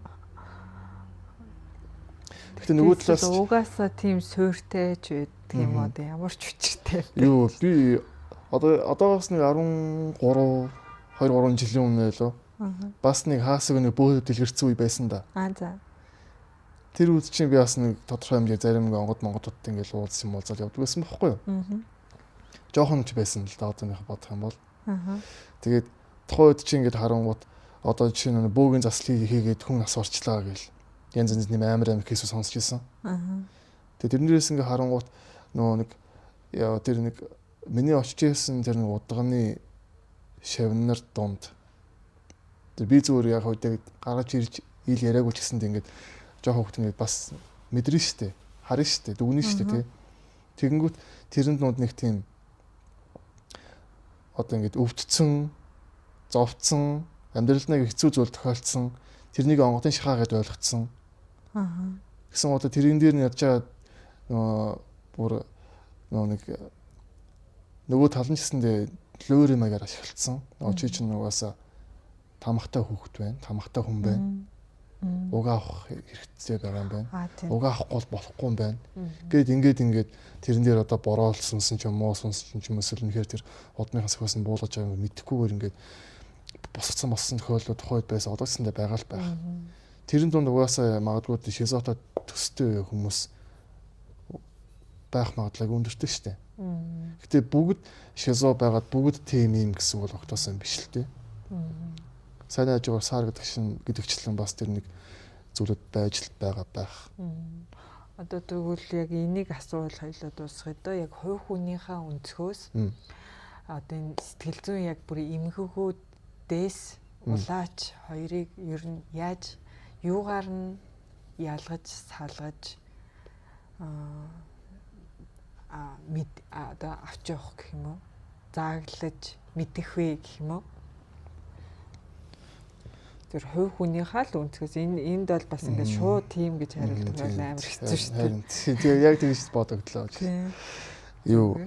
Гэхдээ нөгөө талаас угаасаа тийм суйртай ч байдаг юм уу да ямар ч хүчтэй. Юу би одоогоос нэг 13 жилийн өмнө лөө. Бас нэг хаасаг нэг бөөд дэлгэрсэн үе байсан да. За. Тэр үед чинь би бас нэг тодорхой хэмжээ зарим нэг монгодод ингээл уулзсан юм уулзаад явдаг байсан байхгүй юу? Жохон ч байсан л да одооных бодох юм бол. Тэгээд тухайн үед чинь ингээд харангууд одоо жишээ нь бөөгийн заслыг хийгээд хүн нас орчлаа гэл янз янз нэм амар кейс сонсч ирсэн. Тэгээд тэрнээс ингээд харангууд нөгөө нэг яа тэр нэг миний очиж ирсэн тэр нэг удганы шавнар дунд тэр би зүгээр яг хойд гаргаж ирж ил яриаггүй ч гэсэнд ингээд жоохон хөвгт ингээд бас мэдрэн штэ харин штэ дүгнэн штэ тий. Тэгэнгүүт тэрэнд нууд нэг тийм одоо ингээд өвдцэн зовцсон амьдралд нэг хэцүү зүйл тохиолдсон тэрнийг онгодын шахаа гэдээ ойлгоцсон. Гэсэн одоо тэрэн дээр нь ядж байгаа бүр нэг нөгөө тал нь гэсэндээ лөөрийн маягаар ашиглагдсан. Нөгөө чи чинь нугасаа тамхтай хүүхэд байна, тамхтай хүн байна. Угаа авах хэрэгтэй байгаа юм байна. Угаа авахгүй болохгүй юм байна. Ингээд тэрэн дээр одоо бороолсонсон ч юм уу, сонсон ч юм уу үнэхээр тэр удмынхаа сахиус нь буулгаж байгаа юм мэдхгүйгээр ингээд босгоцсон тохиолдол тухайд байсан одоосондоо байгаа л байх. Тэрэн дунд угаасаа магадгүй шизотой төстэй хүмүүс байх магадлал өндөртэй шүү дээ. Гэтэ бүгд шизо байгаад бүгд тийм юм гэсэн бол огтоосон биш л дээ. Сайн ажгаар сар гэдэгчлэн бас тэр нэг зүйлүүд байж л байгаа байх. Одоо тэгвэл яг энийг асуул хоёлоо дуусгая доо яг хувь хүнийхээ өнцгөөс одоо энэ сэтгэл зүйн яг бүр эмгэгүүдээс улаач хоёрыг ер нь яаж юугаар нь ялгаж салгаж одоо авч явах гэх юм уу зааглаж мэдэх вэ гэх юм уу тэр хувь хүнийхээ л өнцгөөс энд бол бас ингээд шууд тийм гэж хариулдаг бол амар хэцүү шүү дээ. Тэгээ яг тэгж бодогдлоо. Юу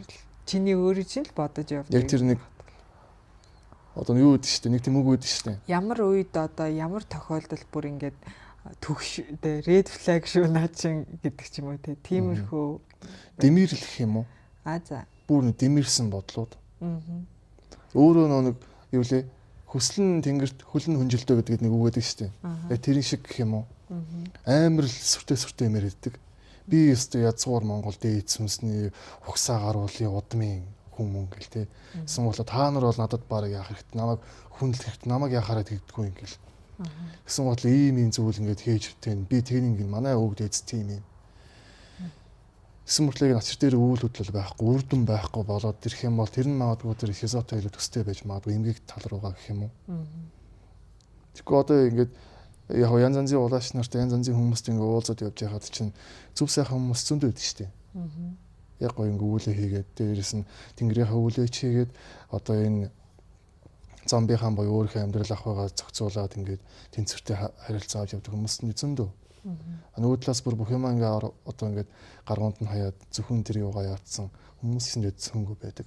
чиний өөрөө чинь л бодож явдаг. Яг тэр нэг одоо юу гэдэг шүү дээ. Нэг тийм үг гэдэг шүү дээ. Ямар үед одоо ямар тохиолдолд бүр ингээд төгш red flag шүү наа чин гэдэг ч юм уу тиймэрхүү дэмэрлэх юм уу? За. Бүр нэг дэмэрсэн бодлууд. Өөрөө нэг юу лээ хүслэн тэнгэрт хүлэн хүнжилтөө гэдэг нэг үг гэдэг шүү дээ. Яг тэрэн шиг гэх юм уу? Амар л сүртэй мэрэгдэг. Би өстө язгуур Монгол дээд сүнсний ухсаа гаруулын удмын хүн гэл те. Гэсэн бол та нар бол надад баг яах хэрэгтэй, намайг хүндлэх хэрэгтэй, намайг яхаараа тэгдэггүй юм гэл. Гэсэн бол ийм зүйл ингээд хийж тэн би тэгнийг манай өвөг дээдс тийм юм. Гэсэн мөртлөө нацэр дээр үйл хөдлөл байхгүй, үр дүн байхгүй болоод ирэх юм бол тэр нь магадгүй тэр шизотой илүү төстэй байж магадгүй эмгэг тал руугаа гэх юм уу. Тэгэхгүй одоо ингээд яг янз янзын улаач нартай янз янзын хүмүүст ингээд уулзаад явж байхад чинь зүв сайхан хүмүүс зөндөө байдаг шүү дээ. Яг гоо ингээд үүлээ хийгээд дээрээс нь тэнгэрийнхаа үүлээ чийгээд одоо энэ зомбийнхаа боёо өөрийнхөө амьдрал ахыгаа зохицуулаад ингээд тэнцвэртэй харилцаа авч явдаг хүмүүс нь зөндөө. Нөгөө талаас бүр бүх юм ингээд одоо ингээд гаргуунд нь хаяад зөвхөн тэр юугаа яатсан хүмүүс чинь зөндөө байдаг.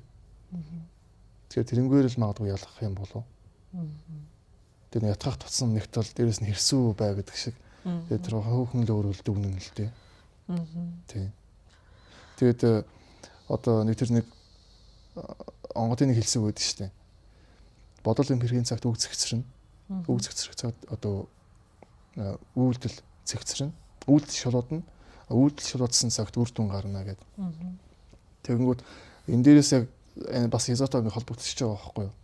Тэгэхээр тэрнгээр л магадгүй ялах юм болов. Тэр ятгах тутсан нэгт бол дээрээс нь хэрсүү бай гэдэг шиг. Тэгээд тэр хөөхөн л өөрөлд дүгнэн л дээ. Тийм. Тэгээд одоо нэг тэр нэг онгодын нэг хэлсэг байдаг шүү дээ. Бодол юм хэргийн цагт үг зэгцэрнэ. Үг зэгцрэх цагт одоо үйлдэл зэгцэрнэ. Үйлдэл шулуудна. Үйлдэл шулуудсан цагт үр дүн гарна гэдэг. Тэгэнгүүт энэ дээрээс яг бас изотойгоо холбогдчихж байгаа байхгүй юу?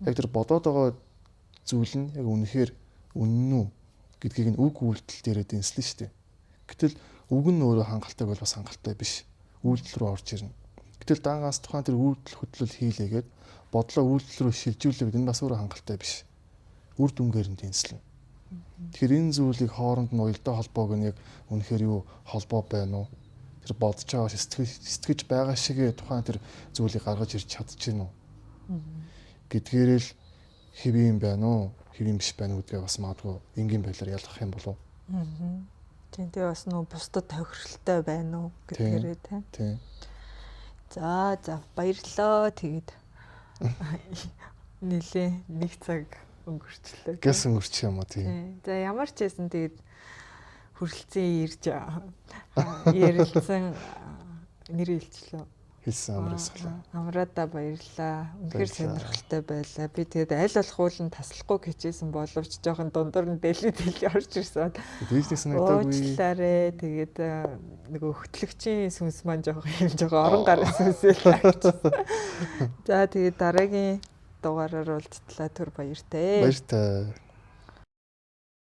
Яг тэр бодоод байгаа зүйл нь яг үнэхээр үнэн үү гэдгийг нь үг үйлдэл дээрээ дэнслэн шүү дээ. Гэтэл үг нь өөрөө хангалттай бол бас хангалттай биш. Үйлдэл рүү орж ирнэ. Гэтэл дангаас тухайн тэр үйлдэл хөдлөл хийлээгээд бодлоо үйлдэл рүү шилжүүлэх гэдэг нь бас өөрөө хангалттай биш. Үр дүнгээр нь дэнслэн. Тэгэхээр энэ зүйлийг хооронд нь уялдаа холбоог нь яг үнэхээр юу холбоо байна уу? Тэр бодож байгаа сэтгэж байгаа шигээ тухайн тэр зүйлийг гаргаж ирж чадчихэв үү? Гэдгээрээ л хэвэн байна уу? Хэвэн биш байна уу гэдгээ бас магадгүй энгийн байдлаар ялгах юм болов. Тийм тэгээ бас нөө бусдад тохиролтой байна уу гэдгээрээ тийм. За баярлалаа. Тэгээд нэлээ нэг цаг өнгөрчлөө. Гэс өнгөрчих юм уу тийм. За ямар ч байсан тэгээд хүрэлцэн ирж ярилцсан нэр илчлээ. Хэлсэн амраасгалаа. Амраада баярлалаа. Үнэхээр сонирхолтой байлаа. Би тэгээд аль болох уулын таслахгүй хичээсэн боловч жоохон дундуур нь дэлий орж ирсэн. Дээжлээс санагдаагүй. Уучлаарай. Тэгээд нөгөө хөтлөгчийн сүнс маань жоохон орон гарын сүнсэл авчихсан. За тэгээд дараагийн дугаараар уулзтлаа түр баяртай. Баяртай.